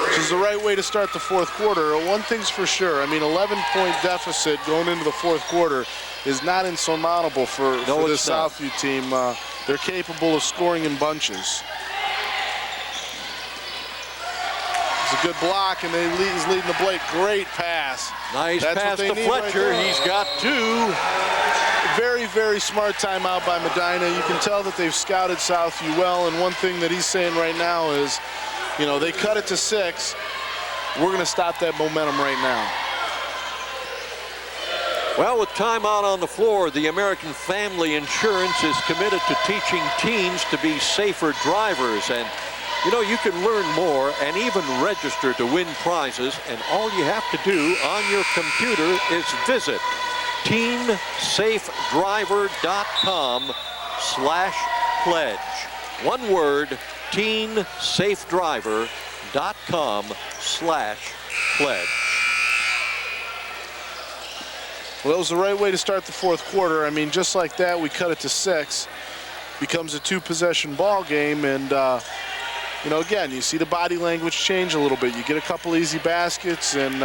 Which is the right way to start the fourth quarter. One thing's for sure, I mean, 11-point deficit going into the fourth quarter is not insurmountable for this Southview team. They're capable of scoring in bunches. It's a good block, and he's leading the Blake. Great pass. Nice pass to Fletcher. Right, he's got two. Very, very smart timeout by Medina. You can tell that they've scouted Southview well, and one thing that he's saying right now is, you know, they cut it to 6. We're going to stop that momentum right now. Well, with timeout on the floor, the American Family Insurance is committed to teaching teens to be safer drivers. And, you know, you can learn more and even register to win prizes. And all you have to do on your computer is visit teensafedriver.com/pledge. One word, teensafedriver.com/pledge. Well, it was the right way to start the fourth quarter. I mean, just like that, we cut it to 6. Becomes a 2-possession ball game, and you know, again, you see the body language change a little bit. You get a couple easy baskets, and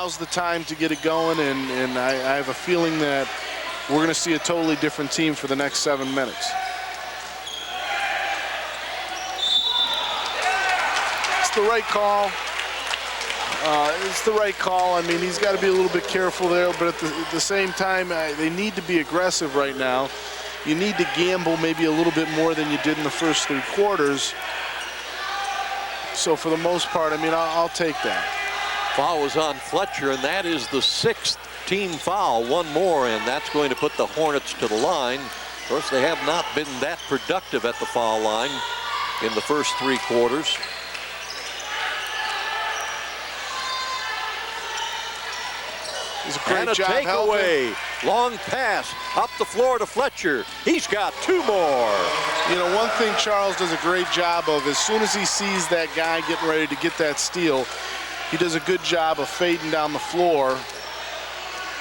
now's the time to get it going, and I have a feeling that we're going to see a totally different team for the next 7 minutes. It's the right call. It's the right call. I mean, he's got to be a little bit careful there, but at the same time, they need to be aggressive right now. You need to gamble maybe a little bit more than you did in the first 3 quarters. So for the most part, I mean, I'll take that. Foul was on Fletcher, and that is the 6th team foul. One more, and that's going to put the Hornets to the line. Of course, they have not been that productive at the foul line in the first 3 quarters. It's a great and a job takeaway. Long pass up the floor to Fletcher. He's got 2 more. You know, one thing Charles does a great job of, as soon as he sees that guy getting ready to get that steal, he does a good job of fading down the floor,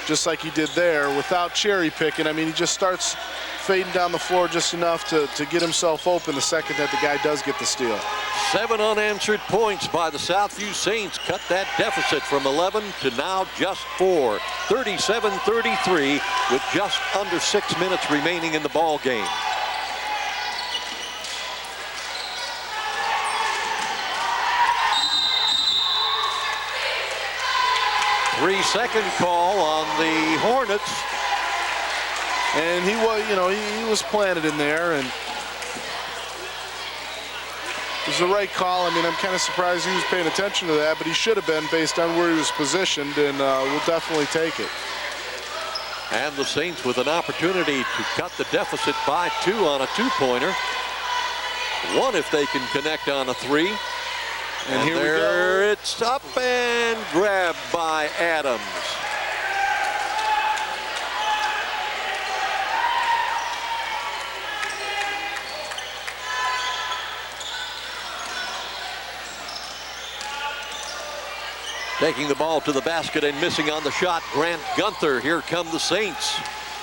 just like he did there, without cherry picking. I mean, he just starts fading down the floor just enough to get himself open the second that the guy does get the steal. 7 unanswered points by the Southview Saints cut that deficit from 11 to now just 4. 37-33 with just under 6 minutes remaining in the ball game. Three-second call on the Hornets. And he was, you know, he was planted in there, and it was the right call. I mean, I'm kind of surprised he was paying attention to that, but he should have been based on where he was positioned, and we'll definitely take it. And the Saints with an opportunity to cut the deficit by 2 on a 2-pointer. 1 if they can connect on a 3. And here there we go. It's up and grabbed by Adams. Taking the ball to the basket and missing on the shot, Grant Gunther. Here come the Saints.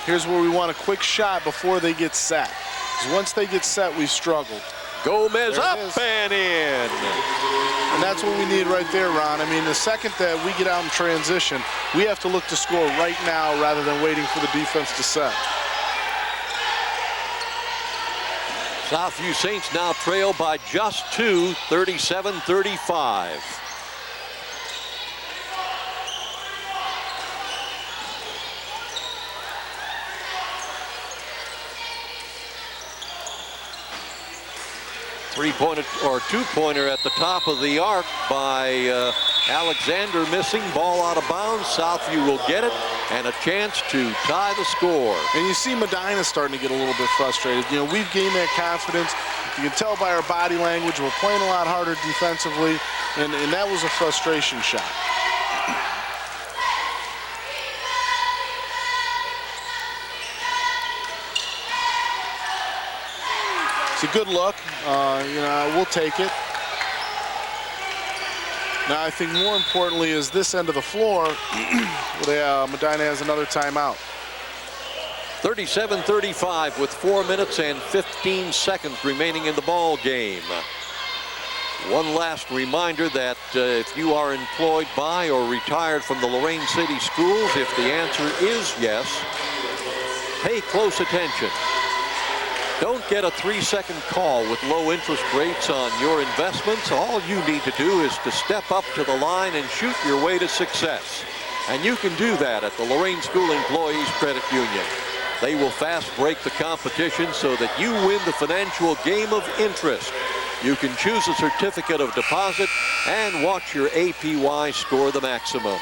Here's where we want a quick shot before they get set. Because once they get set, we've struggled. Gomez There it up is. and in. And that's what we need right there, Ron. I mean, the second that we get out in transition, we have to look to score right now rather than waiting for the defense to set. Southview Saints now trail by just 2, 37-35. Three-pointer or 2-pointer at the top of the arc by Alexander missing. Ball out of bounds. Southview will get it and a chance to tie the score. And you see Medina starting to get a little bit frustrated. You know, we've gained that confidence. You can tell by our body language we're playing a lot harder defensively, and that was a frustration shot. It's a good look. You know, we'll take it. Now, I think more importantly is this end of the floor, Medina has another timeout. 37-35 with 4 minutes and 15 seconds remaining in the ball game. One last reminder that if you are employed by or retired from the Lorain City Schools, if the answer is yes, pay close attention. Don't get a 3-second call with low interest rates on your investments. All you need to do is to step up to the line and shoot your way to success. And you can do that at the Lorain School Employees Credit Union. They will fast break the competition so that you win the financial game of interest. You can choose a certificate of deposit and watch your APY score the maximum.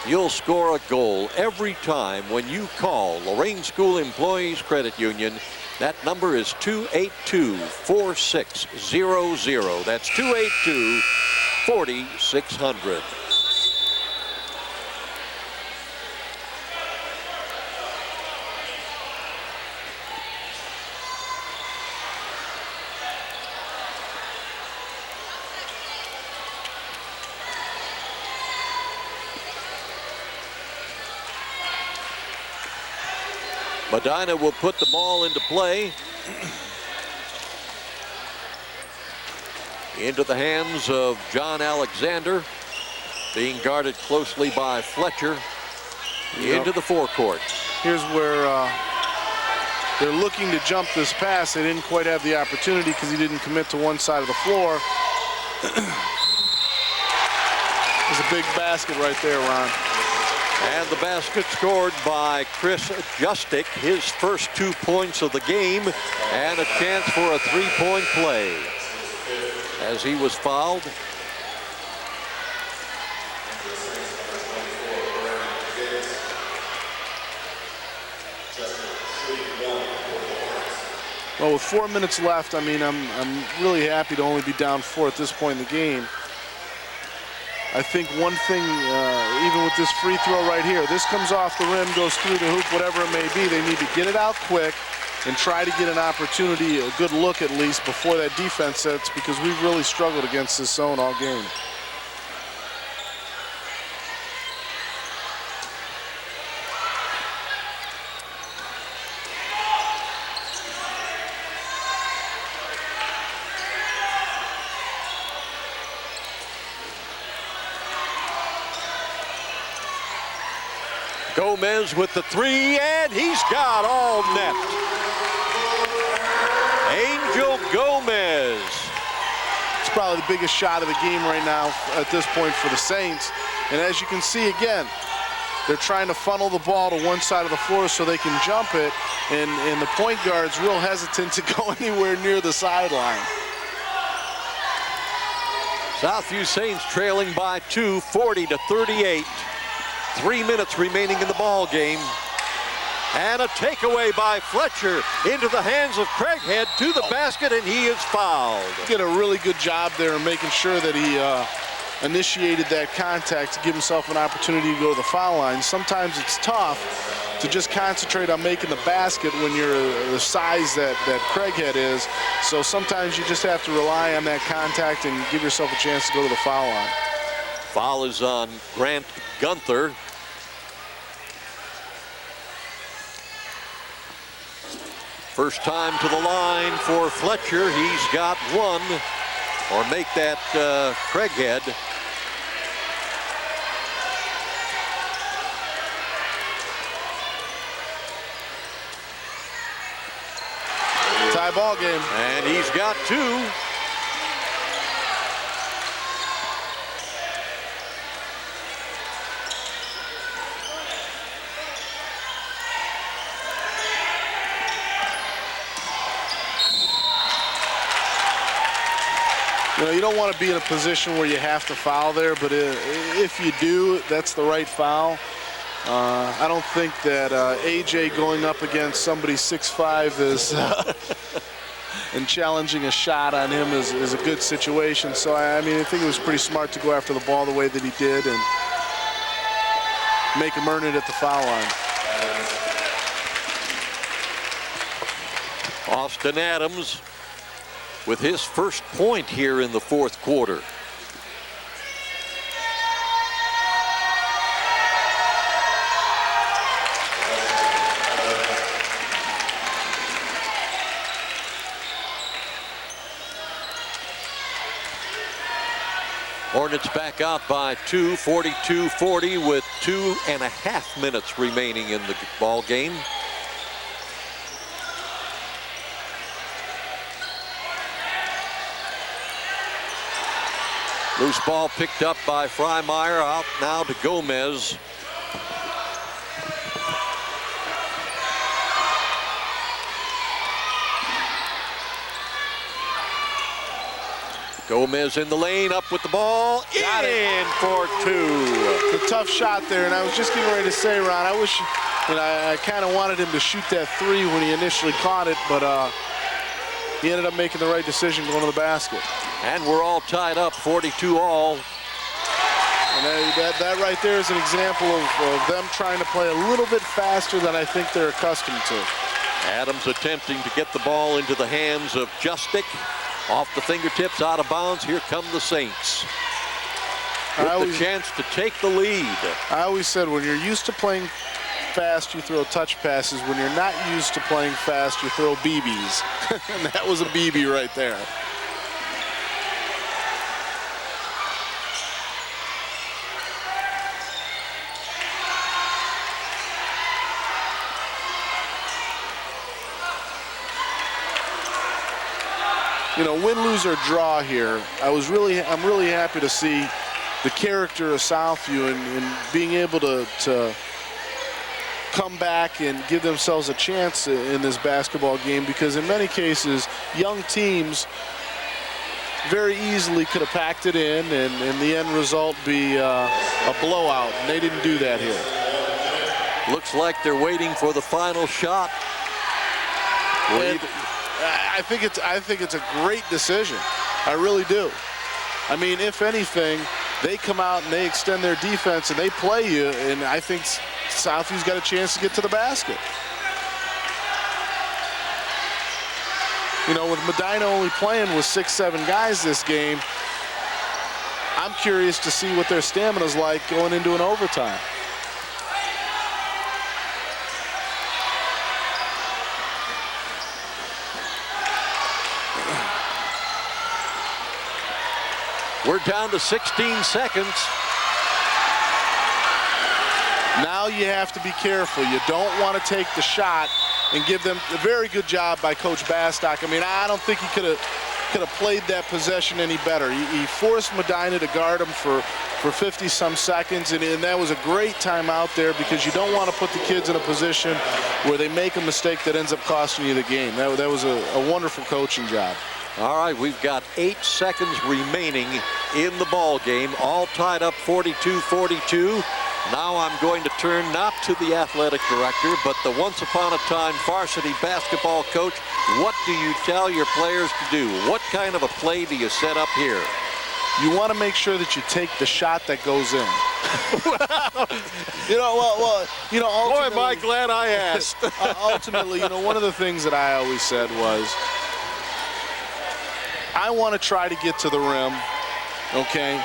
You'll score a goal every time when you call Lorain School Employees Credit Union. That number is 282-4600. That's 282-4600. Medina will put the ball into play. Into the hands of John Alexander. being guarded closely by Fletcher into the forecourt. Here's where they're looking to jump this pass. They didn't quite have the opportunity because he didn't commit to one side of the floor. There's a big basket right there, Ron. And the basket scored by Chris Justick, his first 2 points of the game, and a chance for a three-point play as he was fouled. Well, with 4 minutes left, I mean, I'm really happy to only be down 4 at this point in the game. I think one thing, even with this free throw right here, this comes off the rim, goes through the hoop, whatever it may be. They need to get it out quick and try to get an opportunity, a good look at least, before that defense sets, because we've really struggled against this zone all game. Gomez with the three, and he's got all net. Angel Gomez. It's probably the biggest shot of the game right now at this point for the Saints. And as you can see again, they're trying to funnel the ball to one side of the floor so they can jump it, and the point guard's real hesitant to go anywhere near the sideline. Southview Saints trailing by 2, 40-38. 3 minutes remaining in the ball game. And a takeaway by Fletcher into the hands of Craighead to the basket, and he is fouled. He did a really good job there in making sure that he initiated that contact to give himself an opportunity to go to the foul line. Sometimes it's tough to just concentrate on making the basket when you're the size that Craighead is. So sometimes you just have to rely on that contact and give yourself a chance to go to the foul line. Foul is on Grant Gunther. First time to the line for Fletcher. He's got one, or make that Craighead. Tie ball game. And he's got two. You know, you don't want to be in a position where you have to foul there, but if you do, that's the right foul. I don't think that AJ going up against somebody 6'5" is and challenging a shot on him is a good situation. So, I mean, I think it was pretty smart to go after the ball the way that he did and make him earn it at the foul line. Austin Adams with his first point here in the fourth quarter. Hornets back out by 2, 42-40 with 2.5 minutes remaining in the ball game. Loose ball picked up by Freimeyer, out now to Gomez. Gomez in the lane, up with the ball, in for two. It's a tough shot there, and I was just getting ready to say, Ron, I wish, and I kind of wanted him to shoot that three when he initially caught it, but he ended up making the right decision going to the basket. And we're all tied up, 42 all. And that right there is an example of them trying to play a little bit faster than I think they're accustomed to. Adams attempting to get the ball into the hands of Justick. Off the fingertips, out of bounds. Here come the Saints with the chance to take the lead. I always said when you're used to playing fast, you throw touch passes. When you're not used to playing fast, you throw BBs. And that was a BB right there. you know, win, lose, or draw here, I'm really happy to see the character of Southview and being able to come back and give themselves a chance in this basketball game, because in many cases, young teams very easily could have packed it in and the end result be a blowout, and they didn't do that here. Looks like they're waiting for the final shot. And I think it's a great decision. I really do. I mean, if anything, they come out and they extend their defense and they play you, and I think Southview's got a chance to get to the basket. You know, with Medina only playing with 6-7 guys this game, I'm curious to see what their stamina's like going into an overtime. We're down to 16 seconds. Now you have to be careful. You don't want to take the shot and give them a very good job by Coach Bastock. I mean, I don't think he could have played that possession any better. He forced Medina to guard him for 50-some seconds, and that was a great timeout there, because you don't want to put the kids in a position where they make a mistake that ends up costing you the game. That was a wonderful coaching job. All right, we've got 8 seconds remaining in the ball game, all tied up 42-42. Now I'm going to turn not to the athletic director, but the once upon a time varsity basketball coach. What do you tell your players to do? What kind of a play do you set up here? You want to make sure that you take the shot that goes in. Boy, am I glad I asked. Ultimately, one of the things that I always said was, I want to try to get to the rim, okay?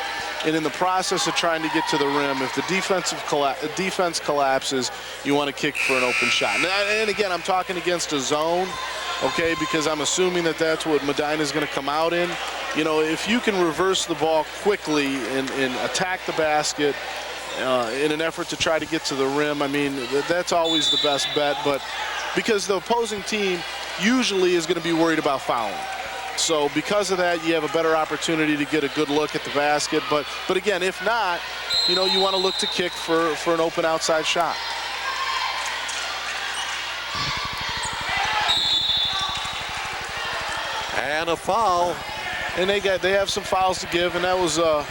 And in the process of trying to get to the rim, if the defense collapses, you want to kick for an open shot. And again, I'm talking against a zone, okay, because I'm assuming that that's what Medina is going to come out in. You know, if you can reverse the ball quickly and attack the basket in an effort to try to get to the rim, I mean, that's always the best bet. But because the opposing team usually is going to be worried about fouling. So because of that, you have a better opportunity to get a good look at the basket. But again, if not, you want to look to kick for an open outside shot. And a foul. And they have some fouls to give, and that was a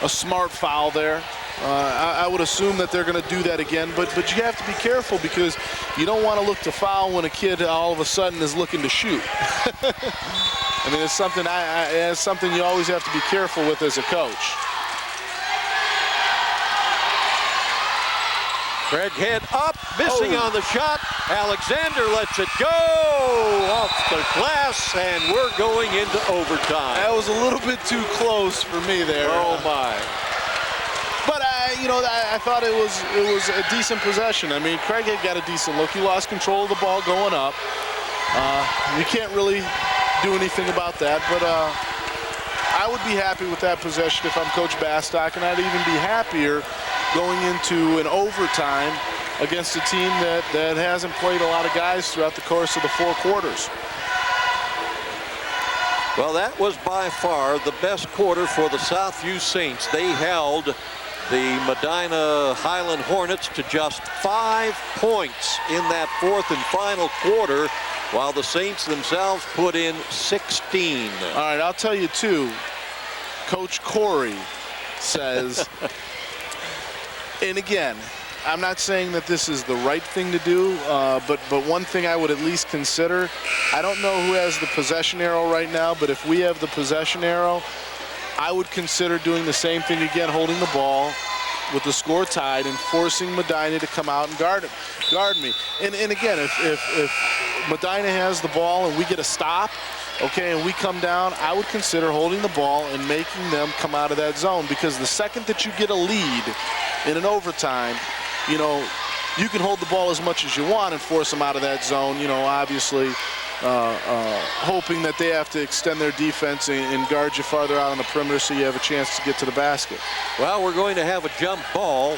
smart foul there. I would assume that they're going to do that again, but you have to be careful, because you don't want to look to foul when a kid all of a sudden is looking to shoot. I mean, it's something you always have to be careful with as a coach. Craig head up, missing on the shot. Alexander lets it go off the glass, and we're going into overtime. That was a little bit too close for me there. Oh my. But I thought it was a decent possession. I mean, Craig had got a decent look. He lost control of the ball going up. You can't really do anything about that, but I would be happy with that possession if I'm Coach Bastock, and I'd even be happier going into an overtime against a team that hasn't played a lot of guys throughout the course of the 4 quarters. Well, that was by far the best quarter for the Southview Saints. They held the Medina Highland Hornets to just 5 points in that 4th and final quarter, while the Saints themselves put in 16. All right, I'll tell you too, Coach Corey says, and again, I'm not saying that this is the right thing to do, but one thing I would at least consider, I don't know who has the possession arrow right now, but if we have the possession arrow, I would consider doing the same thing again, holding the ball with the score tied and forcing Medina to come out and guard me. And again, if Medina has the ball and we get a stop, okay, and we come down, I would consider holding the ball and making them come out of that zone, because the second that you get a lead in an overtime, you can hold the ball as much as you want and force them out of that zone, obviously hoping that they have to extend their defense and guard you farther out on the perimeter so you have a chance to get to the basket. Well, we're going to have a jump ball.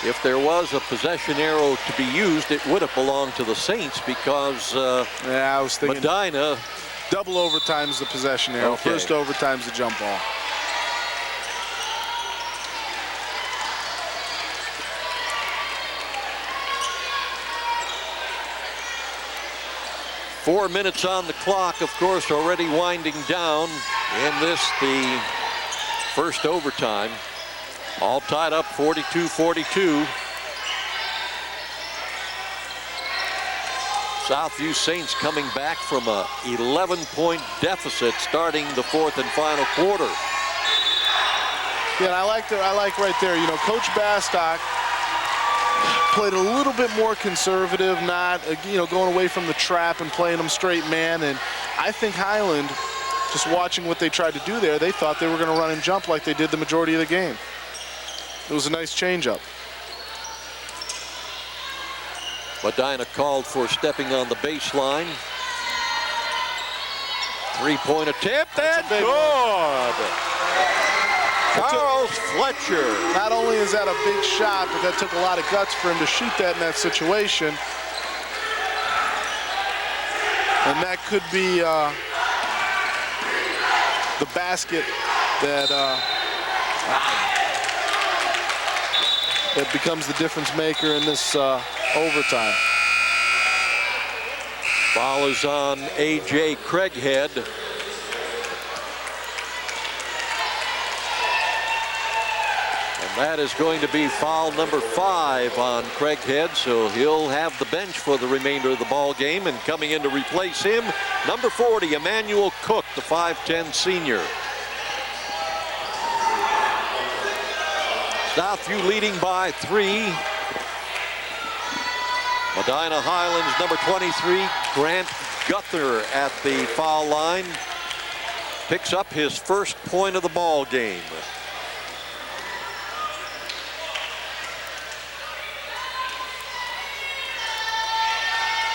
If there was a possession arrow to be used, it would have belonged to the Saints, because I was thinking Medina Double overtime's the possession arrow. Okay. First overtime's the jump ball. Four minutes on the clock, of course, already winding down in this, the first overtime. All tied up 42-42. Southview Saints coming back from a 11-point deficit starting the fourth and final quarter. Yeah, and I like right there, you know, Coach Bastock played a little bit more conservative, not, you know, going away from the trap and playing them straight man. And I think Highland, just watching what they tried to do there, they thought they were going to run and jump like they did the majority of the game. It was a nice changeup. Medina called for stepping on the baseline. Three-point attempt, and good! Charles Fletcher. Not only is that a big shot, but that took a lot of guts for him to shoot that in that situation. And that could be the basket that that becomes the difference maker in this overtime. Foul is on A.J. Craighead. And that is going to be foul number 5 on Craighead, so he'll have the bench for the remainder of the ball game. And coming in to replace him, number 40, Emmanuel Cook, the 5'10 senior. Southview leading by 3. Medina Highlands, number 23, Grant Guthner at the foul line. Picks up his first point of the ball game.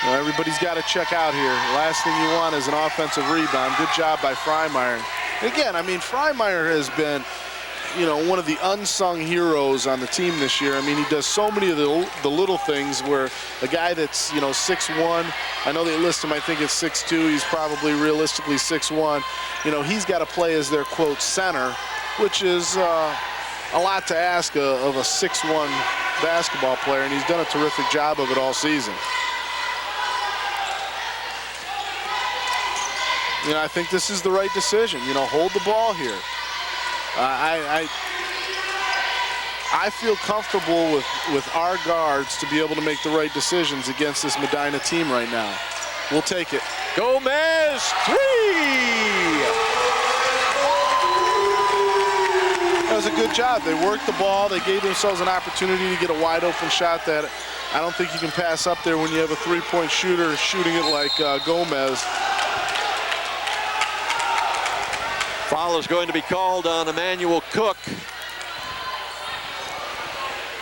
Well, everybody's got to check out here. Last thing you want is an offensive rebound. Good job by Freimeyer. Again, I mean, Freimeyer has been, you know, one of the unsung heroes on the team this year. I mean, he does so many of the little things where a guy that's, you know, 6'1", I know they list him, I think it's 6'2", he's probably realistically 6'1". You know, he's got to play as their, quote, center, which is a lot to ask of a 6'1" basketball player, and he's done a terrific job of it all season. You know, I think this is the right decision. You know, hold the ball here. I feel comfortable with our guards to be able to make the right decisions against this Medina team right now. We'll take it. Gomez, 3! That was a good job. They worked the ball. They gave themselves an opportunity to get a wide open shot that I don't think you can pass up there when you have a three-point shooter shooting it like Gomez. Foul is going to be called on Emmanuel Cook.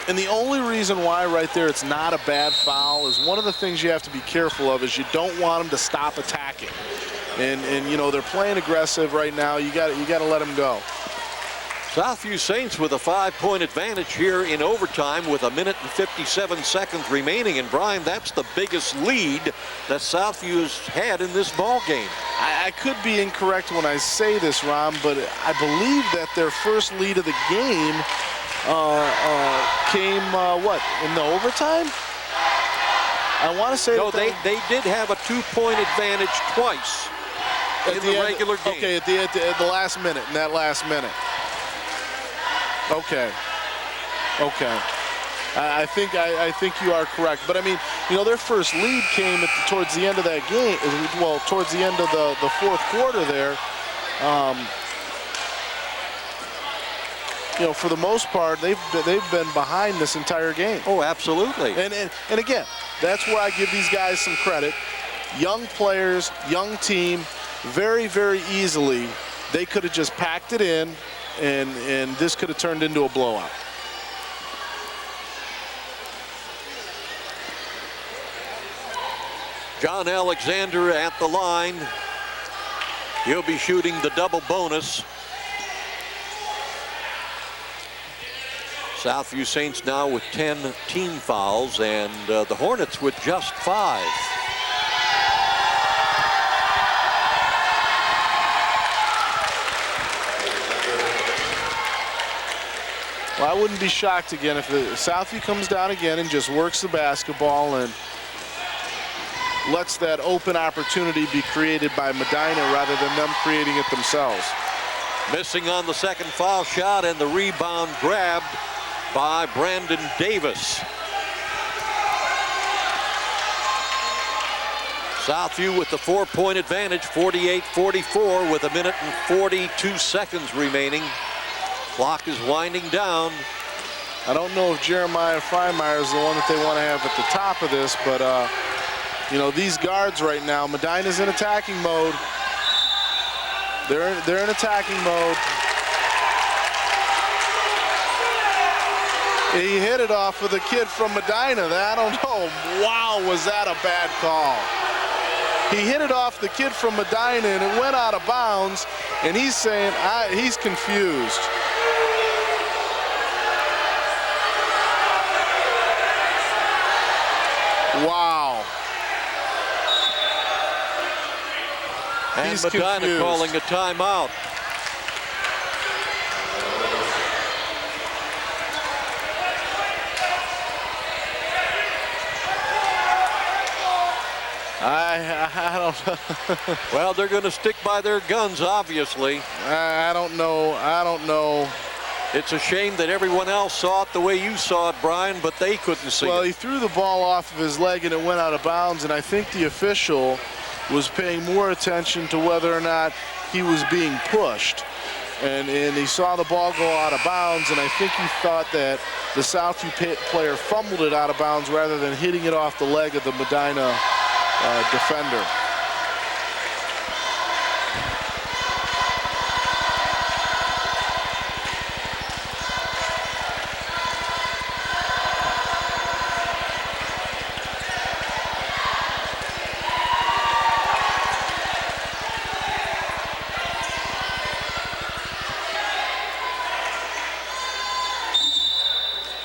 And the only reason why right there it's not a bad foul is one of the things you have to be careful of is you don't want them to stop attacking. And you know, they're playing aggressive right now. You got to let them go. Southview Saints with a 5-point advantage here in overtime with 1 minute and 57 seconds remaining. And Brian, that's the biggest lead that Southview has had in this ball game. I could be incorrect when I say this, Ron, but I believe that their first lead of the game came, what, in the overtime? I want to say no, they did have a 2-point advantage twice in the regular game. Okay, at the last minute, in that last minute. Okay. I think you are correct. But I mean, you know, their first lead came towards the end of that game. Well, towards the end of the fourth quarter there. You know, for the most part, they've been behind this entire game. Oh, absolutely. And again, that's where I give these guys some credit. Young players, young team, very, very easily they could have just packed it in. And this could have turned into a blowout. John Alexander at the line. He'll be shooting the double bonus. Southview Saints now with 10 team fouls, and the Hornets with just 5. Well, I wouldn't be shocked again if Southview comes down again and just works the basketball and lets that open opportunity be created by Medina rather than them creating it themselves. Missing on the second foul shot, and the rebound grabbed by Brandon Davis. Southview with the 4-point advantage, 48-44 with 1 minute and 42 seconds remaining. Clock is winding down. I don't know if Jeremiah Freimeyer is the one that they want to have at the top of this, but you know, these guards right now, Medina's in attacking mode. They're in attacking mode. He hit it off with a kid from Medina. I don't know. Wow, was that a bad call? He hit it off the kid from Medina, and it went out of bounds, and he's saying he's confused. Wow. And He's Medina confused. calling a timeout. I don't know. Well, they're going to stick by their guns, obviously. I don't know. It's a shame that everyone else saw it the way you saw it, Brian, but they couldn't see Well, it. he threw the ball off of his leg and it went out of bounds, and I think the official was paying more attention to whether or not he was being pushed. And he saw the ball go out of bounds, and I think he thought that the Southview player fumbled it out of bounds rather than hitting it off the leg of the Medina defender.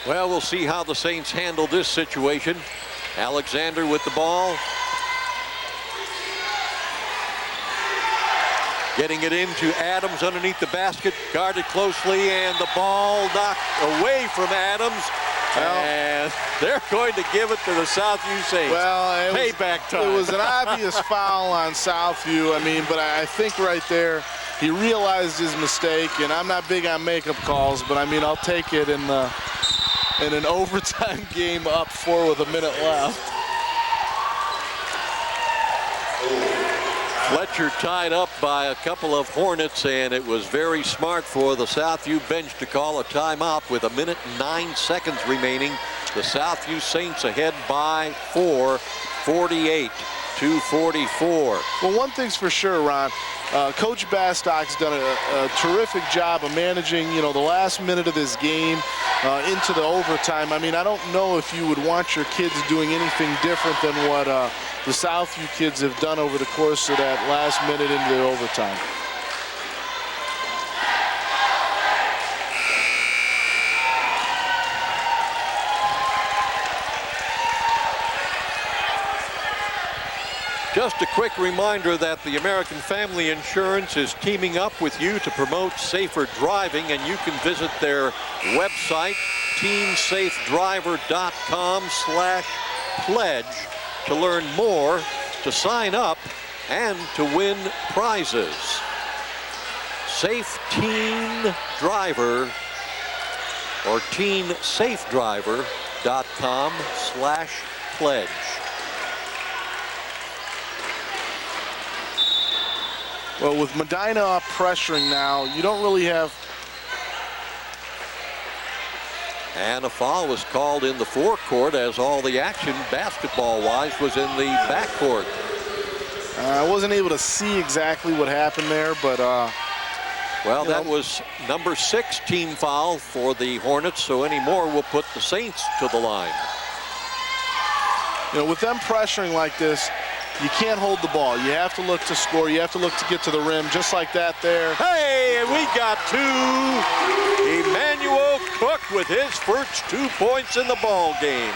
Well, we'll see how the Saints handle this situation. Alexander with the ball. Getting it into Adams underneath the basket, guarded closely, and the ball knocked away from Adams. And they're going to give it to the Southview Saints. Well, payback time. It was an obvious foul on Southview. I mean, but I think right there he realized his mistake. And I'm not big on makeup calls, but I mean, I'll take it in an overtime game up 4 with a minute left. Fletcher tied up by a couple of Hornets, and it was very smart for the Southview bench to call a timeout with 1 minute and 9 seconds remaining. The Southview Saints ahead by 4, 48-44. Well, one thing's for sure, Ron. Coach Bastock's done a terrific job of managing, you know, the last minute of this game into the overtime. I mean, I don't know if you would want your kids doing anything different than what the Southview kids have done over the course of that last minute into the overtime. Just a quick reminder that the American Family Insurance is teaming up with you to promote safer driving, and you can visit their website, teamsafedriver.com/pledge, to learn more, to sign up, and to win prizes. Safe Teen Driver or teensafedriver.com/pledge. Well, with Medina up pressuring now, you don't really have... And a foul was called in the forecourt, as all the action basketball-wise was in the backcourt. I wasn't able to see exactly what happened there, but... well, that was number 6 team foul for the Hornets, so any more will put the Saints to the line. You know, with them pressuring like this, you can't hold the ball. You have to look to score. You have to look to get to the rim, just like that there. Hey, and we got 2. Emmanuel Cook with his first 2 points in the ball game.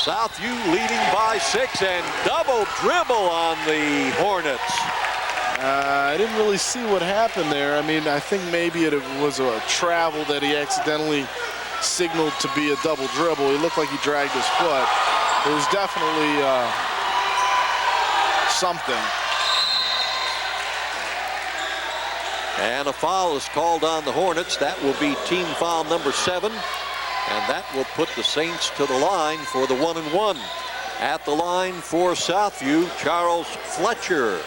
Southview leading by 6, and double dribble on the Hornets. I didn't really see what happened there. I mean, I think maybe it was a travel that he accidentally signaled to be a double dribble. He looked like he dragged his foot. It was definitely something. And a foul is called on the Hornets. That will be team foul number 7. And that will put the Saints to the line for the 1-and-1. At the line for Southview, Charles Fletcher.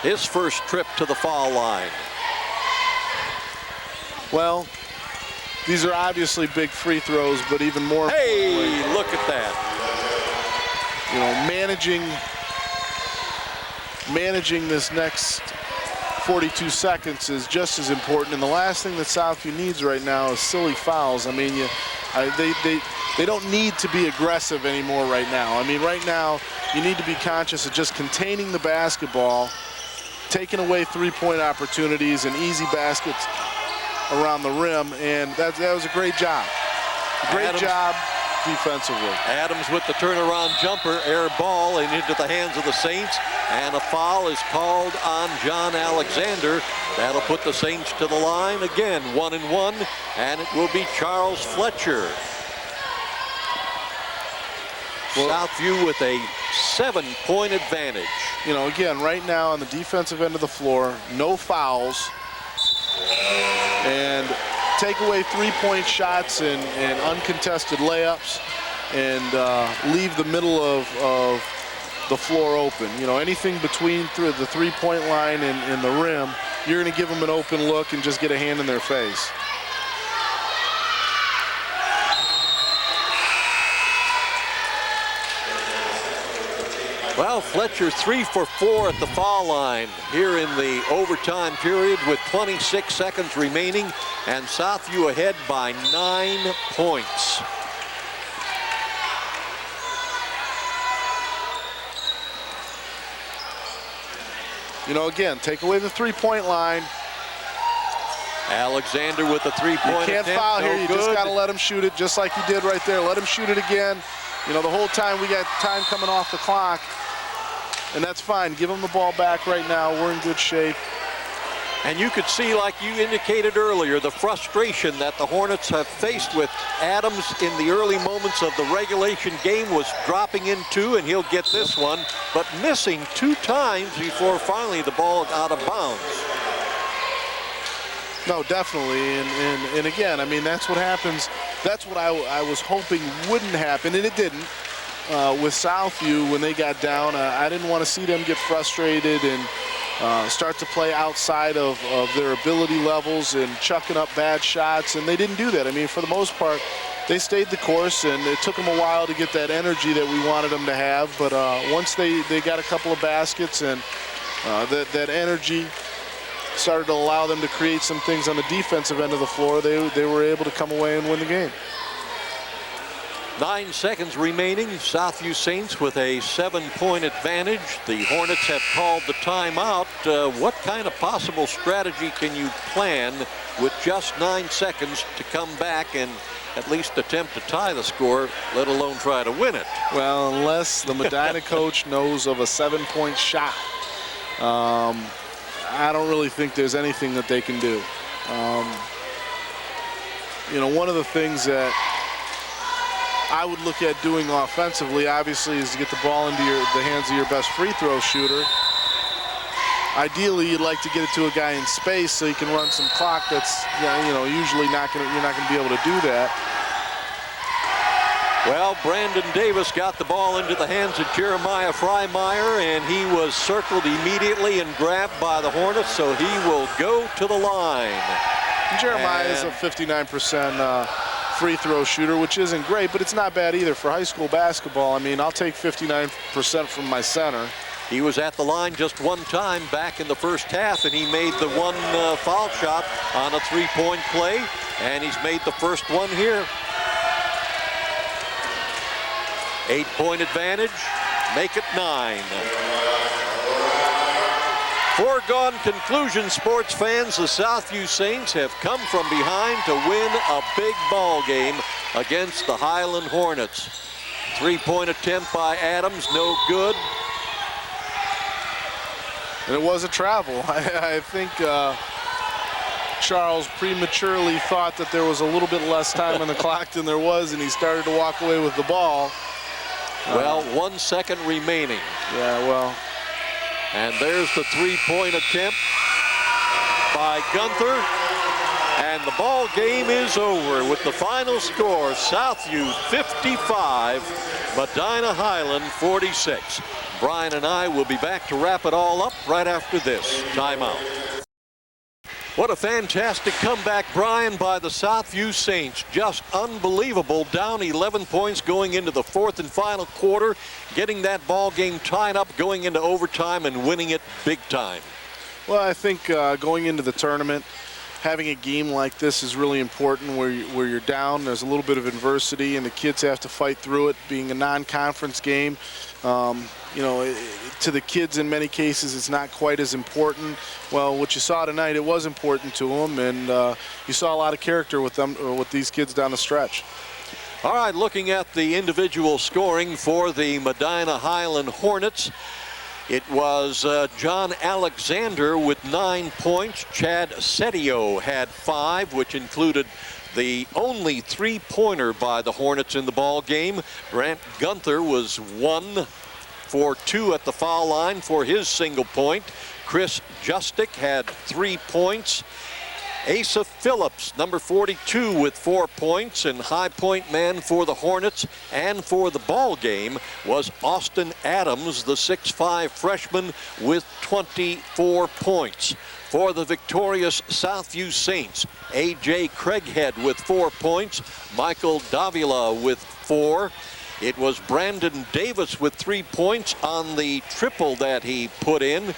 His first trip to the foul line. Well, these are obviously big free throws, but even more. Hey, look at that. You know, managing this next 42 seconds is just as important. And the last thing that Southview needs right now is silly fouls. I mean, they don't need to be aggressive anymore right now. I mean, right now, you need to be conscious of just containing the basketball, taking away three-point opportunities and easy baskets around the rim, and that was a great job. Great job defensively. Adams with the turnaround jumper, air ball, and into the hands of the Saints, and a foul is called on John Alexander. That'll put the Saints to the line again, 1-and-1, and it will be Charles Fletcher. Southview with a 7-point advantage. You know, again, right now on the defensive end of the floor, no fouls, and take away three-point shots and uncontested layups, and leave the middle of the floor open. You know, anything between the three-point line and the rim, you're going to give them an open look and just get a hand in their face. Well, Fletcher 3 for 4 at the foul line here in the overtime period with 26 seconds remaining, and Southview ahead by 9 points. You know, again, take away the three-point line. Alexander with the three-point You can't foul here. You just got to let him shoot it, just like you did right there. Let him shoot it again. You know, the whole time we got time coming off the clock. And that's fine. Give him the ball back right now. We're in good shape. And you could see, like you indicated earlier, the frustration that the Hornets have faced with Adams in the early moments of the regulation game was dropping in 2, and he'll get this one, but missing 2 times before finally the ball out of bounds. No, definitely. And again, I mean, that's what happens. That's what I was hoping wouldn't happen, and it didn't. With Southview, when they got down, I didn't want to see them get frustrated and start to play outside of their ability levels and chucking up bad shots, and they didn't do that. I mean, for the most part, they stayed the course, and it took them a while to get that energy that we wanted them to have, but once they got a couple of baskets and that energy started to allow them to create some things on the defensive end of the floor, they were able to come away and win the game. 9 seconds remaining. Southview Saints with a 7-point advantage. The Hornets have called the timeout. What kind of possible strategy can you plan with just 9 seconds to come back and at least attempt to tie the score, let alone try to win it? Well, unless the Medina coach knows of a 7-point shot, I don't really think there's anything that they can do. You know, one of the things that I would look at doing offensively, obviously, is to get the ball into the hands of your best free throw shooter. Ideally, you'd like to get it to a guy in space so you can run some clock. That's, you know, usually you're not going to be able to do that. Well, Brandon Davis got the ball into the hands of Jeremiah Freimeyer, and he was circled immediately and grabbed by the Hornets, so he will go to the line. Jeremiah is a 59% free throw shooter, which isn't great, but it's not bad either for high school basketball. I mean, I'll take 59% from my center. He was at the line just 1 time back in the first half, and he made the 1 foul shot on a 3-point play, and he's made the first one here. 8-point advantage, make it 9. Foregone conclusion, sports fans, the Southview Saints have come from behind to win a big ball game against the Highland Hornets. 3-point attempt by Adams, no good. And it was a travel. I think Charles prematurely thought that there was a little bit less time on the clock than there was, and he started to walk away with the ball. Well, 1 second remaining. Yeah, well. And there's the three-point attempt by Gunther. And the ball game is over with the final score, Southview 55, Medina Highland 46. Brian and I will be back to wrap it all up right after this timeout. What a fantastic comeback, Brian, by the Southview Saints. Just unbelievable. Down 11 points going into the fourth and final quarter, getting that ball game tied up, going into overtime and winning it big time. Well, I think going into the tournament, having a game like this is really important where you're down. There's a little bit of adversity, and the kids have to fight through it. Being a non-conference game, you know, to the kids in many cases it's not quite as important. Well, what you saw tonight, it was important to them, and you saw a lot of character with them, with these kids down the stretch. All right, looking at the individual scoring for the Medina Highland Hornets. It was John Alexander with 9 points. Chad Setio had 5, which included the only three-pointer by the Hornets in the ball game. Grant Gunther was 1 for 2 at the foul line for his single point. Chris Justic had 3 points. Asa Phillips, number 42, with 4 points, and high point man for the Hornets and for the ball game was Austin Adams, the 6'5 freshman, with 24 points. For the victorious Southview Saints, A.J. Craighead with 4 points, Michael Davila with 4. It was Brandon Davis with 3 points on the triple that he put in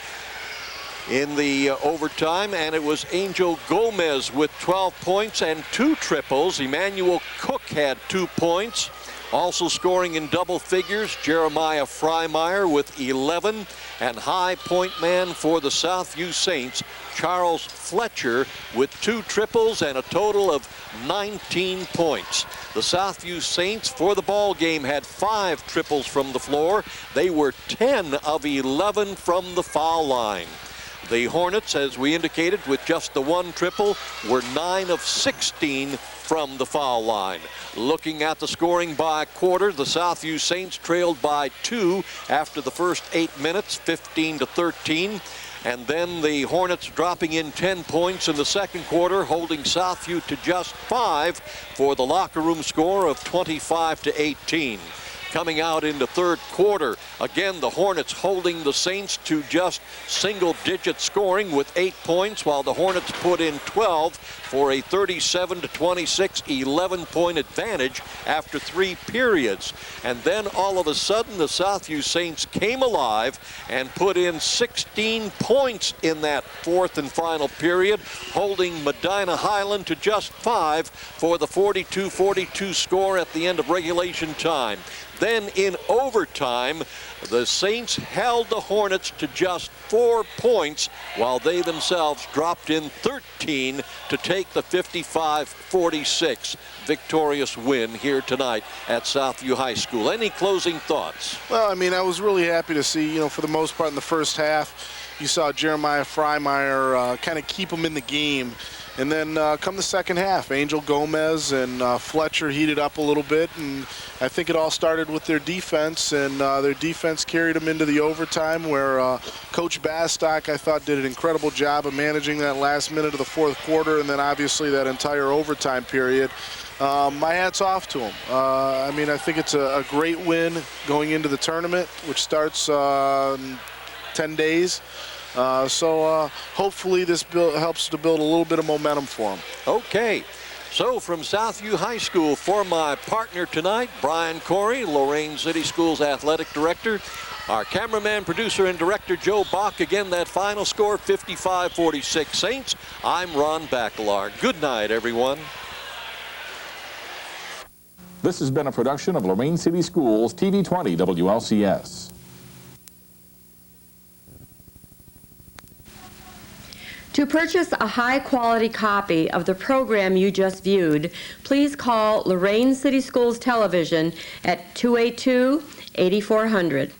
the overtime, and it was Angel Gomez with 12 points and 2 triples. Emmanuel Cook had 2 points. Also scoring in double figures, Jeremiah Freimeyer with 11, and high point man for the Southview Saints, Charles Fletcher, with 2 triples and a total of 19 points. The Southview Saints for the ball game had 5 triples from the floor. They were 10 of 11 from the foul line. The Hornets, as we indicated, with just the 1 triple, were 9 of 16 from the foul line. Looking at the scoring by quarter, the Southview Saints trailed by 2 after the first 8 minutes, 15-13. And then the Hornets dropping in 10 points in the second quarter, holding Southview to just 5 for the locker room score of 25-18. Coming out into third quarter, again the Hornets holding the Saints to just single-digit scoring with 8 points, while the Hornets put in 12 for a 37-26 11-point advantage after 3 periods. And then all of a sudden the Southview Saints came alive and put in 16 points in that fourth and final period, holding Medina Highland to just 5 for the 42-42 score at the end of regulation time. Then in overtime, the Saints held the Hornets to just 4 points, while they themselves dropped in 13 to take the 55-46 victorious win here tonight at Southview High School. Any closing thoughts? Well, I mean, I was really happy to see, you know, for the most part in the first half, you saw Jeremiah Freimeyer kind of keep them in the game. And then come the second half, Angel Gomez and Fletcher heated up a little bit, and I think it all started with their defense, and their defense carried them into the overtime where Coach Bastock, I thought, did an incredible job of managing that last minute of the fourth quarter, and then obviously that entire overtime period. My hat's off to him. I mean, I think it's a great win going into the tournament, which starts in 10 days. So hopefully this helps to build a little bit of momentum for them. Okay. So from Southview High School, for my partner tonight, Brian Corey, Lorain City Schools Athletic Director, our cameraman, producer, and director, Joe Bach. Again, that final score, 55-46 Saints. I'm Ron Baccalar. Good night, everyone. This has been a production of Lorain City Schools, TV 20 WLCS. To purchase a high-quality copy of the program you just viewed, please call Lorain City Schools Television at 282-8400.